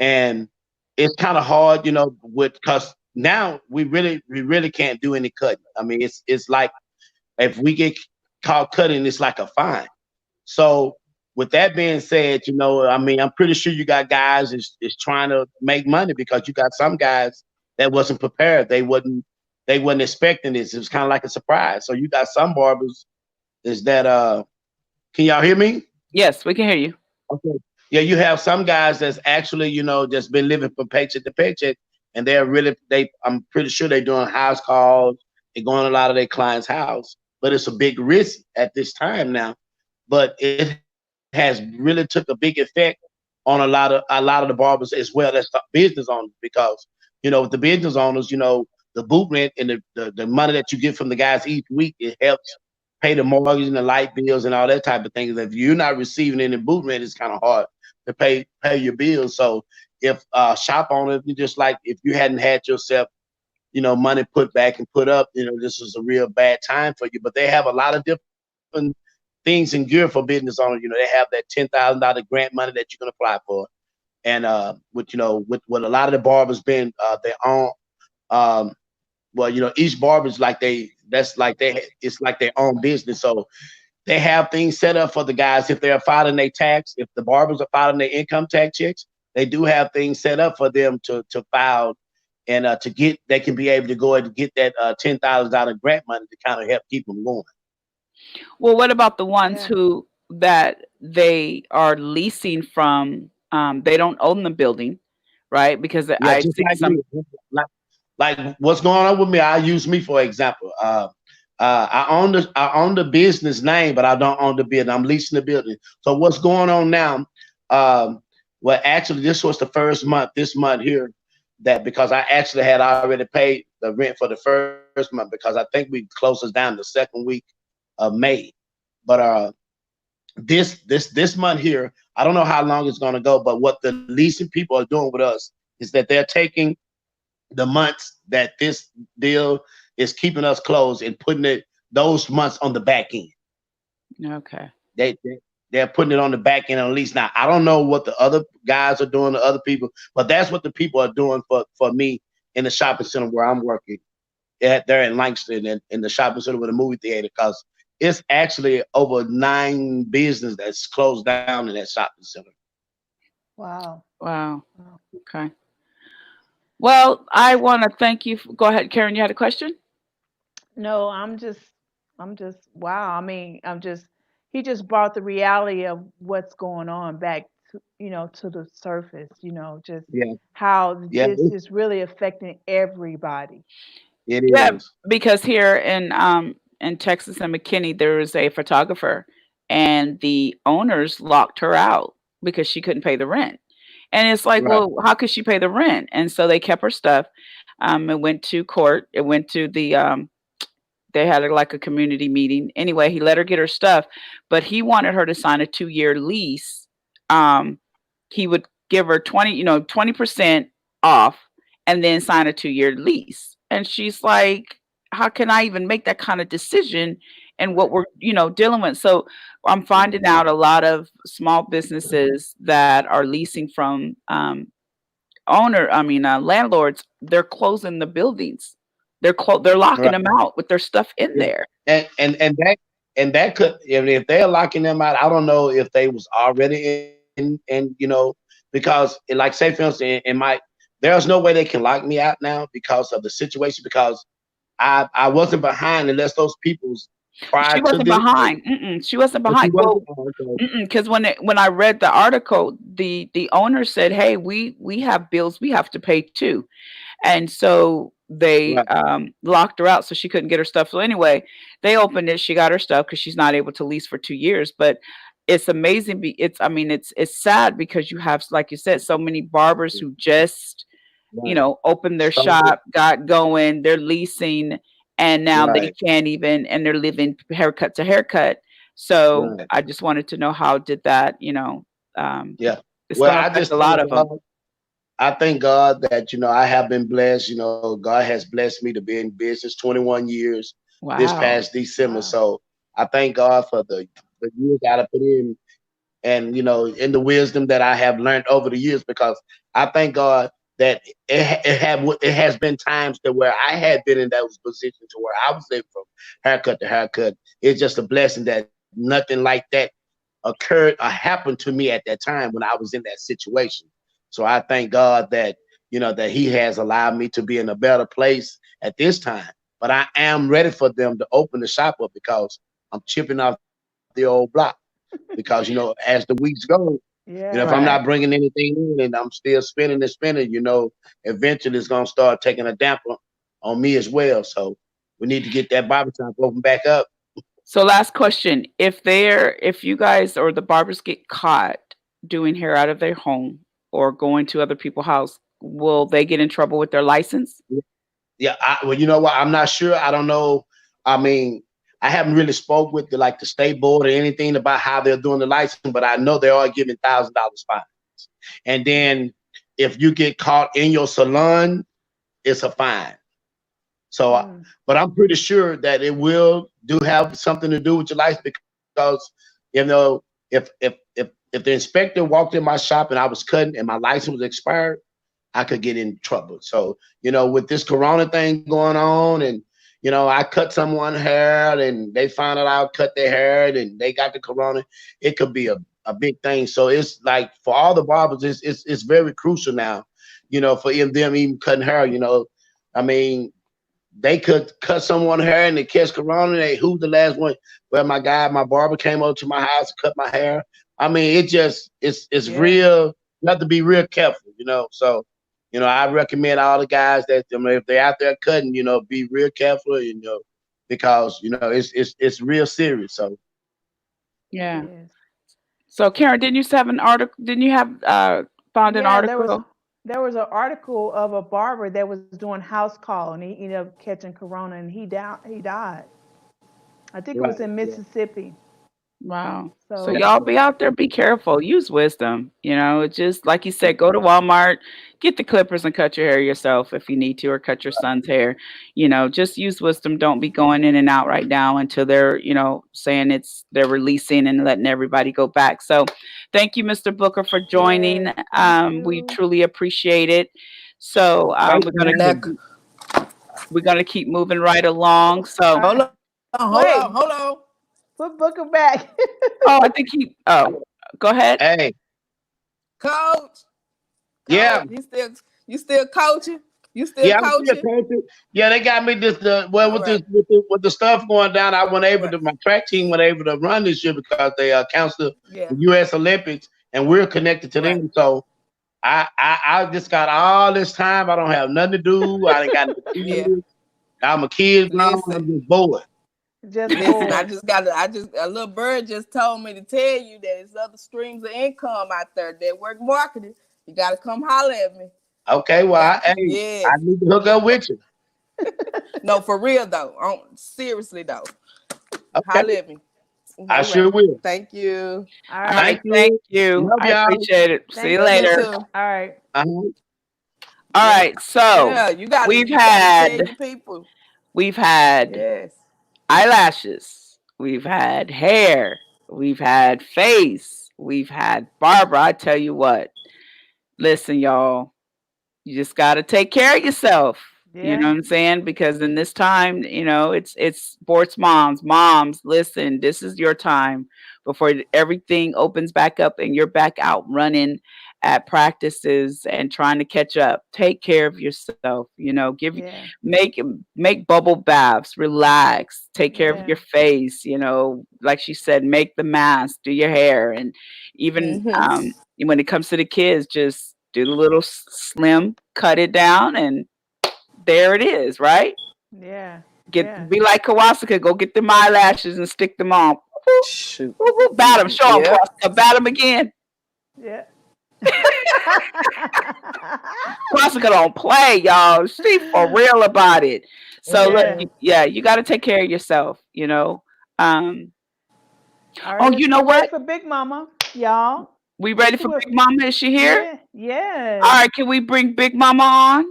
And it's kind of hard, with because now we really can't do any cutting. I mean, it's like if we get caught cutting, it's like a fine. So with that being said, I mean, I'm pretty sure you got guys is trying to make money, because you got some guys that wasn't prepared. They wasn't expecting this. It was kind of like a surprise. So you got some barbers is that can y'all hear me? Yes, we can hear you. Okay. Yeah, you have some guys that's actually, just been living from paycheck to paycheck, and I'm pretty sure they're doing house calls. They're going to a lot of their clients' house, but it's a big risk at this time now. But it has really took a big effect on a lot of the barbers as well as the business owners, because with the business owners, the boot rent and the money that you get from the guys each week, it helps pay the mortgage and the light bills and all that type of things. If you're not receiving any boot rent, it's kind of hard to pay your bills. So if shop owner, you just like if you hadn't had yourself, money put back and put up, this is a real bad time for you. But they have a lot of different things in gear for business owners. They have that $10,000 grant money that you can apply for, and with what a lot of the barbers been their own. Um, well, each barber is like it's like their own business. So they have things set up for the guys if they're filing their tax. If the barbers are filing their income tax checks, they do have things set up for them to file, and they can be able to go ahead and get that $10,000 grant money to kind of help keep them going. Well, what about the ones Yeah. that they are leasing from? They don't own the building, right? Because Yeah, I just see like some. me. Like what's going on with me? I use me for example. I own the business name, but I don't own the building. I'm leasing the building. So what's going on now? Um, well, actually, this was the first month. This month here, that because I actually had already paid the rent for the first month, because I think we closed us down the second week of May. But this month here, I don't know how long it's going to go. But what the leasing people are doing with us is that they're taking the months that this deal is keeping us closed and putting those months on the back end. Okay. They're putting it on the back end at least. Now I don't know what the other guys are doing, the other people, but that's what the people are doing for me in the shopping center where I'm working. They're in Langston, in the shopping center with a movie theater, because it's actually over 9 business that's closed down in that shopping center. Wow. Wow. Wow. Okay. Well, I want to thank you. Go ahead, Karen. You had a question? No, I'm just wow. I mean, he just brought the reality of what's going on back to, to the surface, just Yeah, how yeah, this is really affecting everybody. it Yeah, is. because here in Texas and McKinney, there is a photographer, and the owners locked her out. because she couldn't pay the rent. And it's like, Right. well, how could she pay the rent? And so they kept her stuff. It went to court. It went to the they had like a community meeting. Anyway, he let her get her stuff, but he wanted her to sign a 2-year lease. Um, he would give her 20% off and then sign a 2-year lease. And she's like, how can I even make that kind of decision and what we're, dealing with? So I'm finding out a lot of small businesses that are leasing from landlords, they're closing the buildings. They're locking Right. them out with their stuff in Yeah. there. And that could, if they're locking them out, I don't know if they was already in, because like say for instance, there's no way they can lock me out now because of the situation, because I wasn't behind unless those people's She prior to wasn't this. behind. Mm-mm, she wasn't But she behind. wasn't. Well, Okay. because when I read the article, the owner said, "Hey, we have bills we have to pay too," and so they Right. locked her out, so she couldn't get her stuff. So anyway, they opened it. She got her stuff because she's not able to lease for 2 years. But it's amazing. It's sad because you have, like you said, so many barbers who just Right. opened their So shop, got going, they're leasing, and now they right. can't even, and they're living haircut to haircut. So Right. I just wanted to know how did that, Yeah. it's Well, going to I affect just a thank lot of them. God. I thank God that I have been blessed. God has blessed me to be in business 21 years this Wow. past December. Wow. So I thank God for the years that I put in, and in the wisdom that I have learned over the years, because I thank God that it has been times to where I had been in those positions to where I was living from haircut to haircut. It's just a blessing that nothing like that occurred or happened to me at that time when I was in that situation. So I thank God that that He has allowed me to be in a better place at this time. But I am ready for them to open the shop up, because I'm chipping off the old block. Because as the weeks go, if I'm not Yes. Right. bringing anything in and I'm still spinning and spinning, eventually it's gonna start taking a damper on me as well. So we need to get that barbershop open back up. So last question, if you guys or the barbers get caught doing hair out of their home or going to other people's house, will they get in trouble with their license? Yeah, well, you know what? I'm not sure. I don't know. I mean, I haven't really spoke with the state board or anything about how they're doing the license, but I know they are giving $1,000 fines. And then if you get caught in your salon, it's a fine. So, Mm. but I'm pretty sure that it will do have something to do with your license, because if the inspector walked in my shop and I was cutting and my license was expired, I could get in trouble. So, with this corona thing going on, and I cut someone's hair and they found out I cut their hair and they got the corona, it could be a big thing. So it's like for all the barbers, it's very crucial now, for them even cutting hair, I mean, they could cut someone's hair and they catch corona. Who's the last one? Well, my barber came over to my house and cut my hair. I mean, it's Yeah. real. You have to be real careful. So, I recommend all the guys that if they're out there cutting, be real careful, because it's real serious. So Yeah. Yes. So Karen, didn't you have an article? Didn't you have found an Yeah, there was article? there was an article of a barber that was doing house call and he ended up catching corona and he died. I think it was right, in yeah, Mississippi. Wow. So So y'all be out there, be careful, use wisdom. It's just like you said, go to Walmart, get the clippers and cut your hair yourself if you need to, or cut your son's hair. Just use wisdom. Don't be going in and out right now until they're, saying they're releasing and letting everybody go back. So thank you, Mr. Booker, for joining. yes, thank We you. truly appreciate it. So thank we're you. gonna Now, keep moving right along. So I wait, hold on. put Booker back. I think go ahead. Hey, Coach, yeah, you still coaching? You still yeah, I'm still coaching? coaching. Yeah, they got me All with right, the stuff going down. I wasn't able right. to. My track team wasn't able to run this year because they canceled Yeah, the U.S. Olympics, and we're connected to right. them. So I just got all this time. I don't have nothing to do. I ain't got no Yeah. kids. Now my kids gone. Listen, I'm just bored. Just Listen, bored. a little bird just told me to tell you that there's other streams of income out there. Network marketing. You got to come holler at me. Okay, well, I Yes. need to hook up with you. No, for real though. Seriously though. Okay, Holler at me. I All sure right. will. Thank you. All All right. right, Thank thank you. you. Love I y'all. appreciate it. See you Thank Love you later. you. too. All right. Uh-huh. All Yeah. right, so Yeah. we've You gotta tell had your people. we've had Yes. eyelashes, we've had hair, we've had face, we've had barber. I tell you what, listen, y'all, you just got to take care of yourself. You know Yeah. what I'm saying? Because in this time, it's sports moms. Moms, listen, this is your time before everything opens back up and you're back out running at practices and trying to catch up. Take care of yourself. Yeah. Make bubble baths, relax, take care of Yeah. your face. Like she said, make the mask, do your hair, and even Mm-hmm. when it comes to the kids, just do the little slim, cut it down, and there it is, right? Yeah. Yeah. Be like Kawasaka, go get them eyelashes and stick them on. Shoot. Woo, woo, bat them, show them, Yep. Kawasaka, bat them again. Yeah. Kawasaka don't play, y'all. She for real about it. So look, Yeah. yeah, you got to take care of yourself. Um, All right, oh, let's you know get ready what? for Big Mama, y'all. We Let's ready see for what. Big Mama? Is she here? Yeah. All Yes. right, can we bring Big Mama on?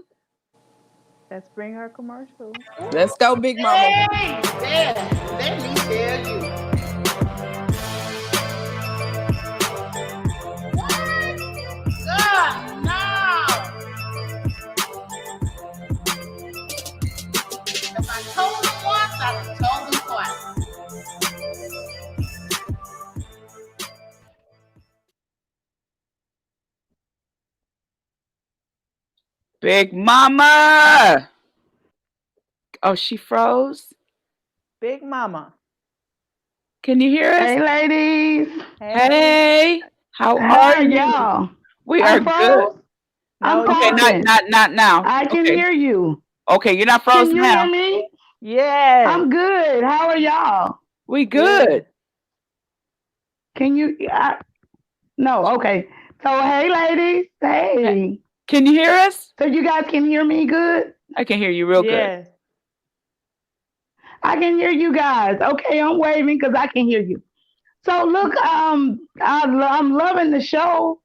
Let's bring her commercial. Let's go, Big Mama. Hey, there, let me tell you. God, no. If I told him once, I told him twice. Big Mama. Oh, she froze. Big Mama. Can you hear us? Hey, ladies. Hey. Hey, how How are are you? y'all? We I'm are good. froze. I'm No, you're Okay, not. talking. not now. I can Okay, hear you. okay, you're not Can frozen you hear now. me? Yes. I'm good. How are y'all? We Good. good. Can you? No, okay. So, hey, ladies. Hey. Can you hear us? So, you guys can hear me good? I can hear you real good. Yes. I can hear you guys. Okay, I'm waving because I can hear you. So, look, I'm loving the show.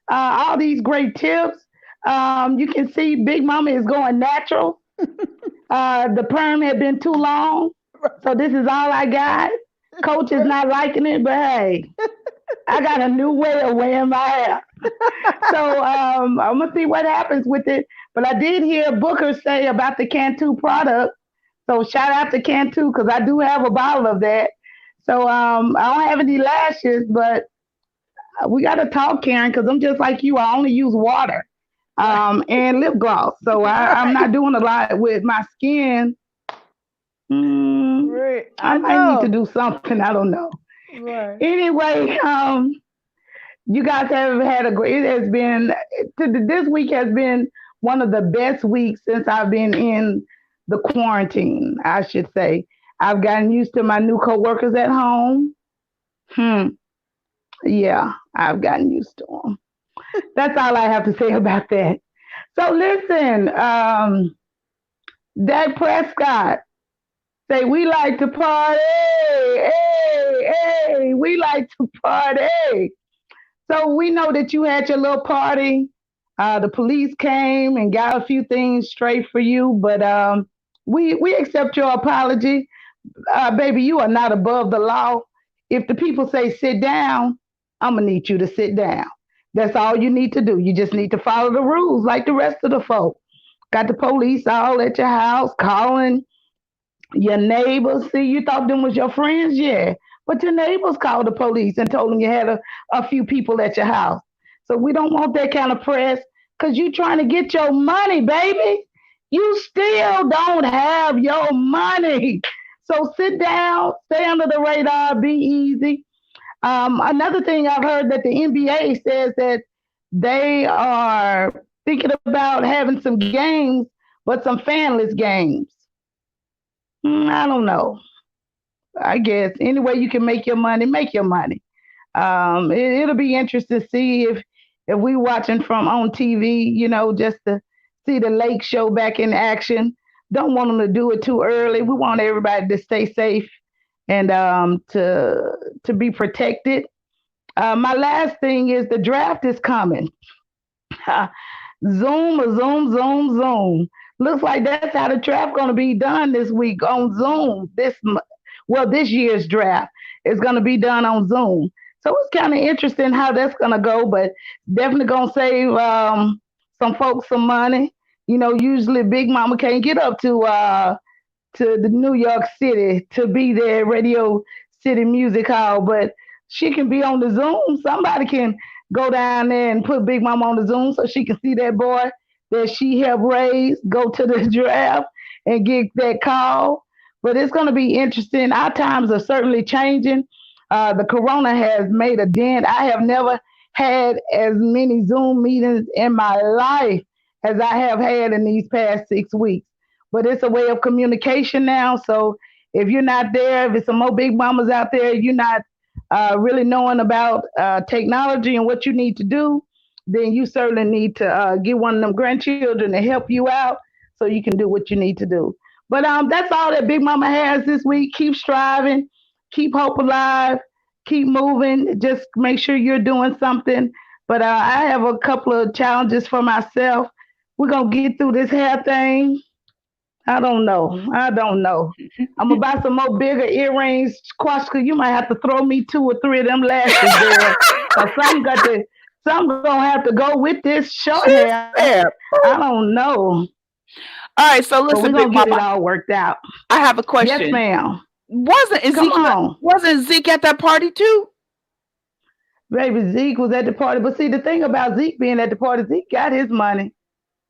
All these great tips. You can see Big Mama is going natural. The perm had been too long. So this is all I got. Coach is not liking it, but hey, I got a new way of wearing my hair. So I'm gonna see what happens with it. But I did hear Booker say about the Cantu product. So shout out to Cantu because I do have a bottle of that. So I don't have any lashes, but we got to talk, Karen, because I'm just like you. I only use water and lip gloss. So I'm Right. not doing a lot with my skin. Right. I I might need to know. do something. I don't know. Right. Anyway, you guys have had a great. It has been this week has been one of the best weeks since I've been in the quarantine. I should say I've gotten used to my new coworkers at home. Hmm. Yeah, I've gotten used to them. That's all I have to say about that. So listen, Dak Prescott say we like to party. Hey, hey, we like to party. So we know that you had your little party. The police came and got a few things straight for you, but we accept your apology, baby. You are not above the law. If the people say sit down, I'm gonna need you to sit down. That's all you need to do. You just need to follow the rules like the rest of the folk. Got the police all at your house calling your neighbors. See, you thought them was your friends, yeah. But your neighbors called the police and told them you had a few people at your house. So we don't want that kind of press because you trying to get your money, baby. You still don't have your money. So sit down, stay under the radar, be easy. Another thing I've heard that the NBA says that they are thinking about having some games, but some fanless games. I don't know. I guess any way you can make your money, make your money. It'll be interesting to see if we watching from on TV, just to see the lake show back in action. Don't want them to do it too early. We want everybody to stay safe and to be protected. My last thing is the draft is coming. Zoom, zoom, zoom, zoom. Looks like that's how the draft going to be done this week on Zoom. This year's draft is going to be done on Zoom. So it's kind of interesting how that's going to go, but definitely going to save some folks some money. Usually Big Mama can't get up to the New York City to be there at Radio City Music Hall, but she can be on the Zoom. Somebody can go down there and put Big Mama on the Zoom so she can see that boy that she helped raise, go to the draft and get that call. But it's going to be interesting. Our times are certainly changing. The corona has made a dent. I have never had as many Zoom meetings in my life as I have had in these past 6 weeks. But it's a way of communication now. So if you're not there, if it's some more big mamas out there, you're not really knowing about technology and what you need to do, then you certainly need to get one of them grandchildren to help you out so you can do what you need to do. But that's all that Big Mama has this week. Keep striving, keep hope alive, keep moving. Just make sure you're doing something. But I have a couple of challenges for myself. We're going to get through this hair thing. I don't know. I'm gonna buy some more bigger earrings, Quashka. You might have to throw me 2 or 3 of them lashes there, cause some gonna have to go with this short hair. I don't know. All right, so But we're listen, gonna Big get it Mama. all worked out. I have a Yes, question. ma'am. Come Wasn't on, Zeke at that party too? baby. Zeke was at the party, but see the thing about Zeke being at the party, Zeke got his money.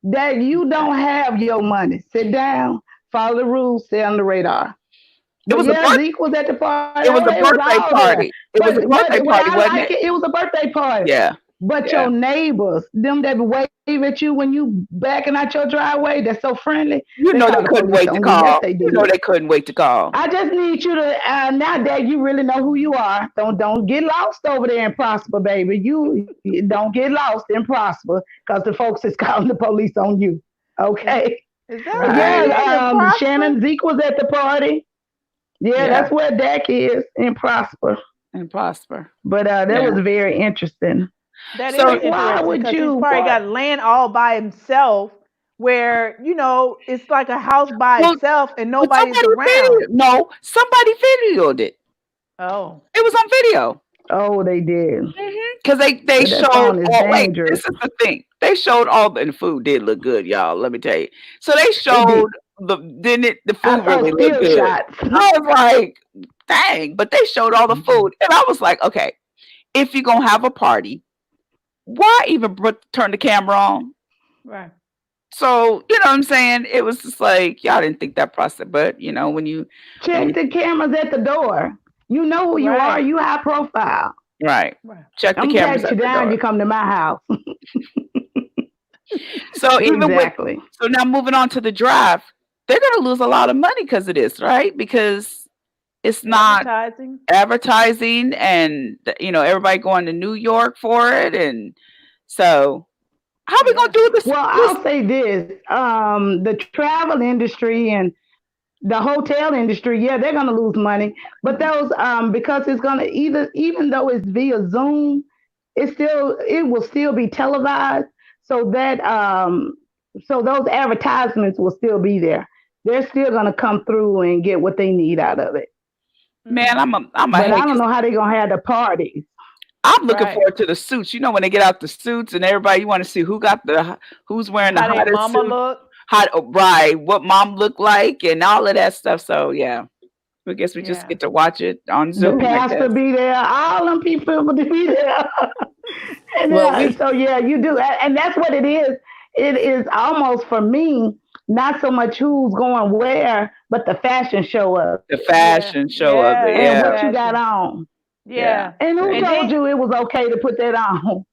That you don't have your money. Sit down, follow the rules, stay on the radar. It But was a yeah, birth. Zeke was at the party. It was a It was birthday all there. party. It was a But birthday what party, I wasn't like it? it was a birthday party. Yeah, But yeah. your neighbors, them that wave at you when you backing out your driveway, that's so friendly, You they know they called the couldn't police wait to on you. Yes, call. they You know did. they couldn't wait to call. I just need you to now that you really know who you are, don't get lost over there in Prosper, baby. You don't get lost in Prosper because the folks is calling the police on you. Is Okay. is that But where Right. he at in yeah, Prosper? Shannon Zeke was at the party. Yeah, Yeah, that's where Dak is in Prosper. and prosper. But that Yeah. was very interesting. That is So But why interesting would because he's you? probably What? got land all by himself where, it's like a house by well, itself and well, nobody's somebody around. video. No, somebody videoed it. Oh. It was on video. Oh, they did. Because they But that showed phone is all. Wait, dangerous. this is the thing. They showed all the and the food did look good, y'all. Let me tell you. So they It did. showed the I food saw really looked still good. shots. I was like, dang, but they showed all the food. And I was like, okay, if you're gonna have a party, why even turn the camera on? Right. So, you know what I'm saying? It was just like y'all didn't think that process, but when Check you the cameras at the door. You know who you are. Right. You high profile. right, Right. check the I'm gonna cameras pat you at the down. door. You come to my house. So even with Exactly. so now moving on to the draft, they're gonna lose a lot of money because of this, right? Because it's not Advertising. advertising and everybody going to New York for it, and so how we gonna Yeah. do this? Well, I'll say this: the travel industry and the hotel industry, yeah, they're gonna lose money. But those, because it's gonna even though it's via Zoom, it will still be televised, so that so those advertisements will still be there. They're still gonna come through and get what they need out of it. Man, Mm-hmm. I'm a But I hate don't this. know how they're gonna have the parties. I'm looking Right. forward to the suits. When they get out the suits and everybody, you want to see who's wearing the How they hottest mama suit, look. right, what mom looked like, and all of that stuff. So yeah, I guess we just Yeah. get to watch it on The Zoom, I pastor guess. be there, all them people will be there. And Well, we so yeah, you do, and that's what it is. It is almost for me not so much who's going where, but the fashion show of it The Yeah. fashion show of Yeah. it, And and the yeah, what you got fashion. on. yeah. Yeah. And who And And told then you it was okay to put that on?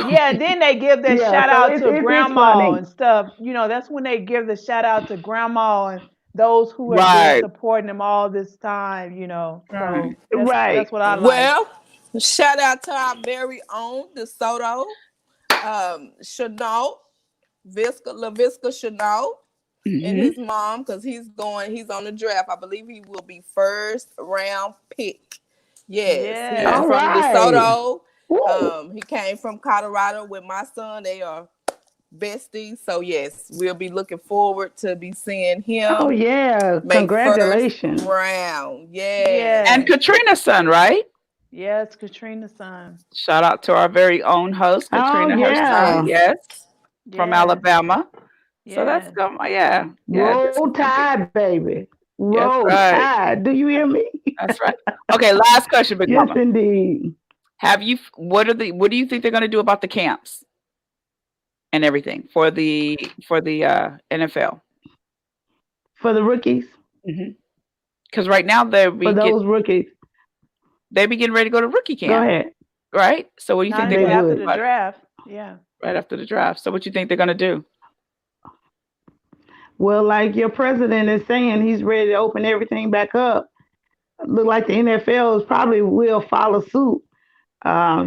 yeah, and then they give that Yeah, shout so out it's to it's grandma funny. and stuff. That's when they give the shout out to grandma and those who have been Right. supporting him all this time, you know. Right. So Right. that's what I like. Well, shout out to our very own DeSoto, Chanel, LaVisca Chanel, and Hmm. his mom, because he's on the draft. I believe he will be first round pick. Yes, he is All Yes. from right. DeSoto. Woo. He came from Colorado with my son. They are besties. So yes, we'll be looking forward to be seeing Oh him yeah. make first Congratulations. round. And Yes. Yes. Katrina's son, right? Yes, Katrina's son. Shout out to our very own host, Oh Katrina, her son. yeah. Yes. Yes, from Yes. Alabama. So that's Yes. going. Yeah, yeah. This Roll is gonna be. Tide, baby. Yes, Roll right. Tide. Do you hear me? That's right. Okay, last question, Big Yes, Mama. indeed. Have you? What do you think they're going to do about the camps and everything for the NFL? For the rookies, Because right now for those rookies, they be getting ready to go to rookie go camp, ahead. right? So what do you think Not they're They until going to do after do it. the about it draft. Yeah. right after the draft? So what you think they're going to do? Well, like your president is saying, he's ready to open everything back up. Look like the NFL is probably will follow suit.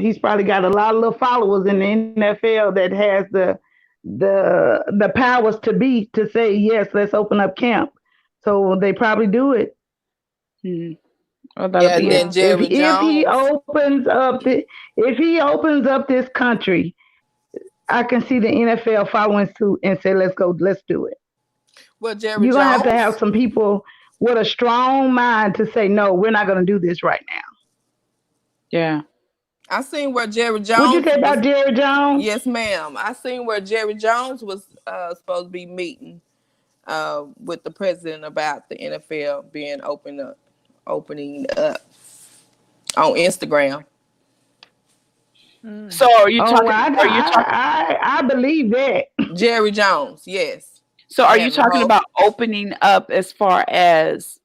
He's probably got a lot of little followers in the NFL that has the powers to be to say yes, let's open up camp. So they probably do it. Hmm. Well, that'll Yeah, be and it. then Yeah. Jerry Jones. If he opens up this country, I can see the NFL following suit and say, let's go, let's do it. Well, Jerry You're gonna have to have Jones. some people with a strong mind to say, no, we're not gonna do this right now. Yeah. I seen where Jerry What'd you Jones say about was. Jerry Jones? Yes, ma'am. I seen where Jerry Jones was supposed to be meeting with the president about the NFL being opening up on Instagram. So Mm. are you Oh, talking? Are you talking? I believe that. Jerry Jones, yes, So are you having talking hope. about opening up as far as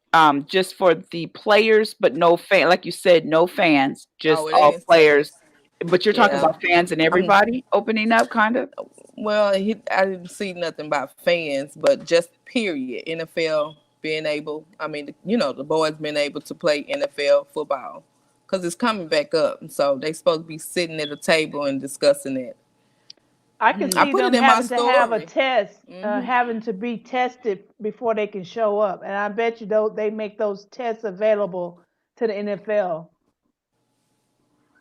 just for the players, but no fan? Like you said, no fans, Oh, just it all ain't. players. But you're talking Yeah. about fans and I'm everybody opening up, kind of. Well, I didn't see nothing about fans, but just period. NFL being able, I mean, the boys being able to play NFL football because it's coming back up. And so they supposed to be sitting at a table and discussing it. I can I see put it them in my having to have a story. test, Hmm. having to be tested before they can show up. And I bet you though they make those tests available to the NFL.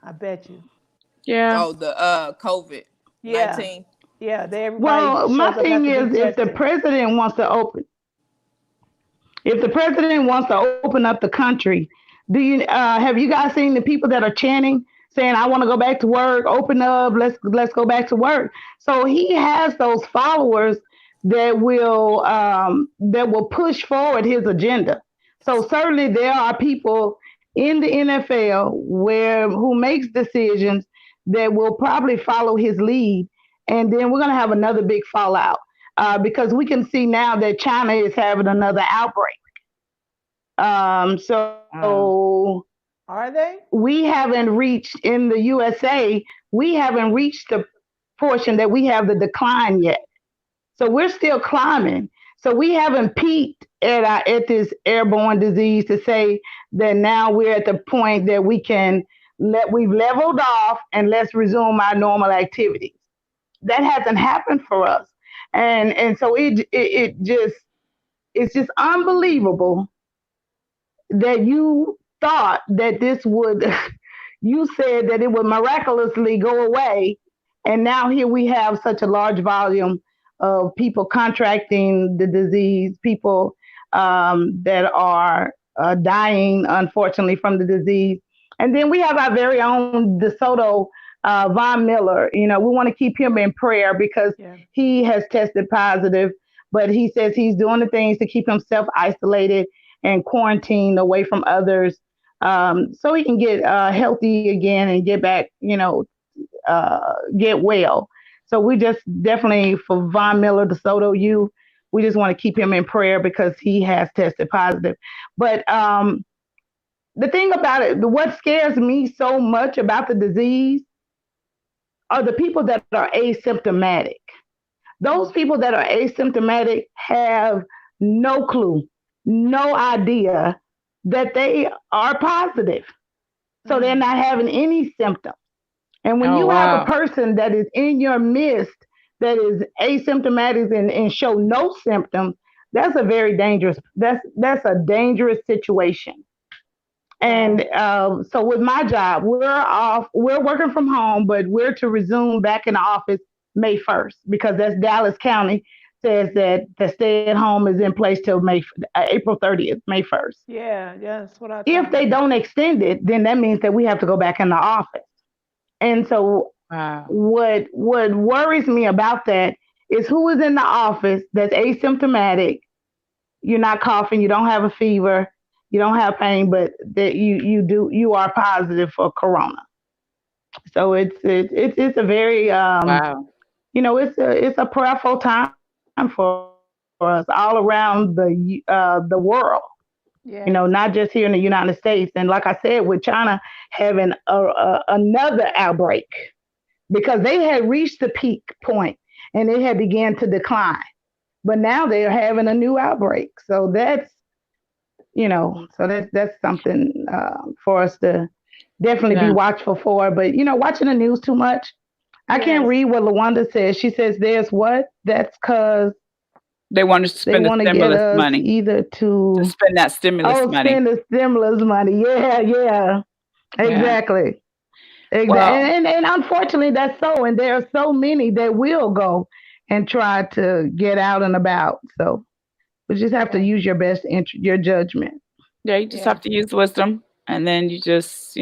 I bet you. Yeah. Oh, the COVID Yeah. 19. Yeah. They everybody Well, my shows up have thing to be is, tested. if the president wants to open up the country, do you have you guys seen the people that are chanting, saying, "I want to go back to work, open up, let's go back to work." So he has those followers that will push forward his agenda. So certainly there are people in the NFL who makes decisions that will probably follow his lead, and then we're going to have another big fallout because we can see now that China is having another outbreak. Wow. So Are they? we haven't reached in the USA, we haven't reached the portion that we have the decline yet. So we're still climbing. So we haven't peaked at this airborne disease to say that now we're at the point that we've leveled off and let's resume our normal activities. That hasn't happened for us, and so it's just unbelievable that you thought that this would you said that it would miraculously go away, and now here we have such a large volume of people contracting the disease, people that are dying unfortunately from the disease, and then we have our very own DeSoto Von Miller. We want to keep him in prayer because Yeah. he has tested positive, but he says he's doing the things to keep himself isolated and quarantined away from others, so he can get healthy again and get back, get well. So we just definitely for Von Miller, DeSoto U, we just want to keep him in prayer because he has tested positive. But the thing about it, what scares me so much about the disease are the people that are asymptomatic. Those Mm. people that are asymptomatic have no clue, no idea that they are positive. So they're not having any symptoms. And when Oh, you have a wow. person that is in your midst that is asymptomatic and show no symptoms, that's a very dangerous. That's a dangerous situation. And Wow. so with my job, we're off. We're working from home, but we're to resume back in the office May 1st because that's Dallas County says that the stay at home is in place till April 30th, May 1st. Yeah, yeah, that's what I If thought. they don't extend it, then that means that we have to go back in the office. And so Wow. what worries me about that is who is in the office that's asymptomatic. You're not coughing, you don't have a fever, you don't have pain, but that you are positive for corona. So it's a very Wow. it's a prayerful time for us all around the world. Yes. Not just here in the United States. And like I said, with China having another outbreak because they had reached the peak point and it had began to decline. But now they're having a new outbreak. So that's something for us to definitely be Yeah. watchful for. But watching the news too much, I can't Yes. read what Lawanda says. She says there's what? That's because They want us to they spend the want to get stimulus us money, either to to spend that stimulus money. spend the stimulus money. Yeah, yeah, Yeah. exactly. Well, And unfortunately, that's so. And there are so many that will go and try to get out and about. So we just have to Yeah. use your judgment. yeah, you just Yeah. have to use wisdom, and then you just,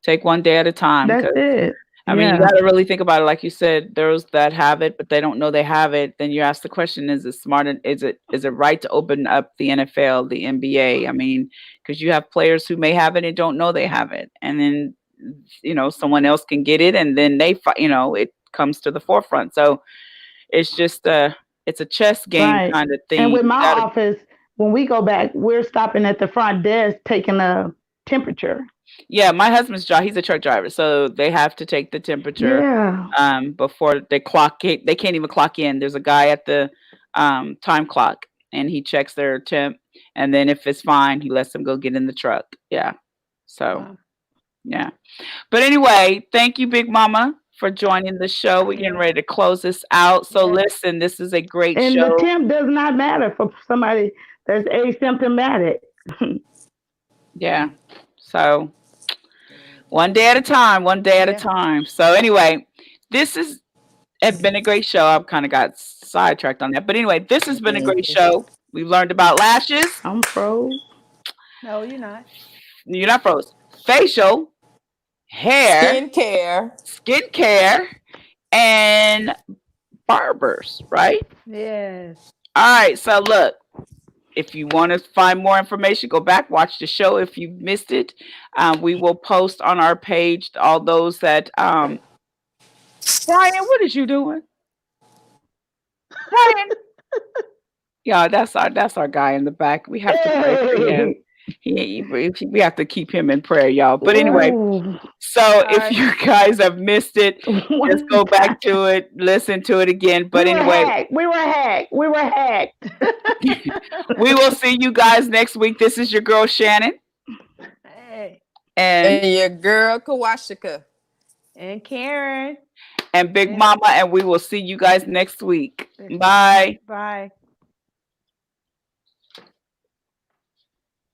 take one day at a time. That's Because it. I mean, you Yeah. got to really think about it. Like you said, those that have it, but they don't know they have it. Then you ask the question: is it smart? And is it right to open up the NFL, the NBA? I mean, because you have players who may have it and don't know they have it, and then someone else can get it, and then it comes to the forefront. So it's a chess game Right. kind of And thing. with You my got to. office, when we go back, we're stopping at the front desk taking a temperature. Yeah, my husband's job, he's a truck driver, so they have to take the temperature Yeah. before they clock it. They can't even clock in. There's a guy at the time clock, and he checks their temp, and then if it's fine, he lets them go get in the truck. Yeah. So, Wow. yeah. But anyway, thank you, Big Mama, for joining the show. We're getting Yeah. ready to close this out. So Yes. listen, this is a great And the show. temp does not matter for somebody that's asymptomatic. Yeah. So one day at a time, one day at a Yeah. time. So anyway, this has been a great show. I've kind of got sidetracked on that. But anyway, this has been a great show. We've learned about lashes. I'm froze. No, you're not. You're not froze. Facial, hair, Skincare. skincare, and barbers, right? Yes. All right. So look, if you want to find more information, go back, watch the show. If you missed it, we will post on our page all those that. Brian, what is you doing? Brian, yeah, that's our guy in the back. We have to pray for him. Hey. We have to keep him in prayer, y'all. But anyway, Ooh. so All if right. you guys have missed it, What just is go back that? to it, listen to it again. We But were anyway, hacked. We were hacked. We were hacked. we will see you guys next week. This is your girl Shannon Hey. and And your girl Kawashika. And Karen. Big And Mama, and we will see you guys next week. Bye. bye.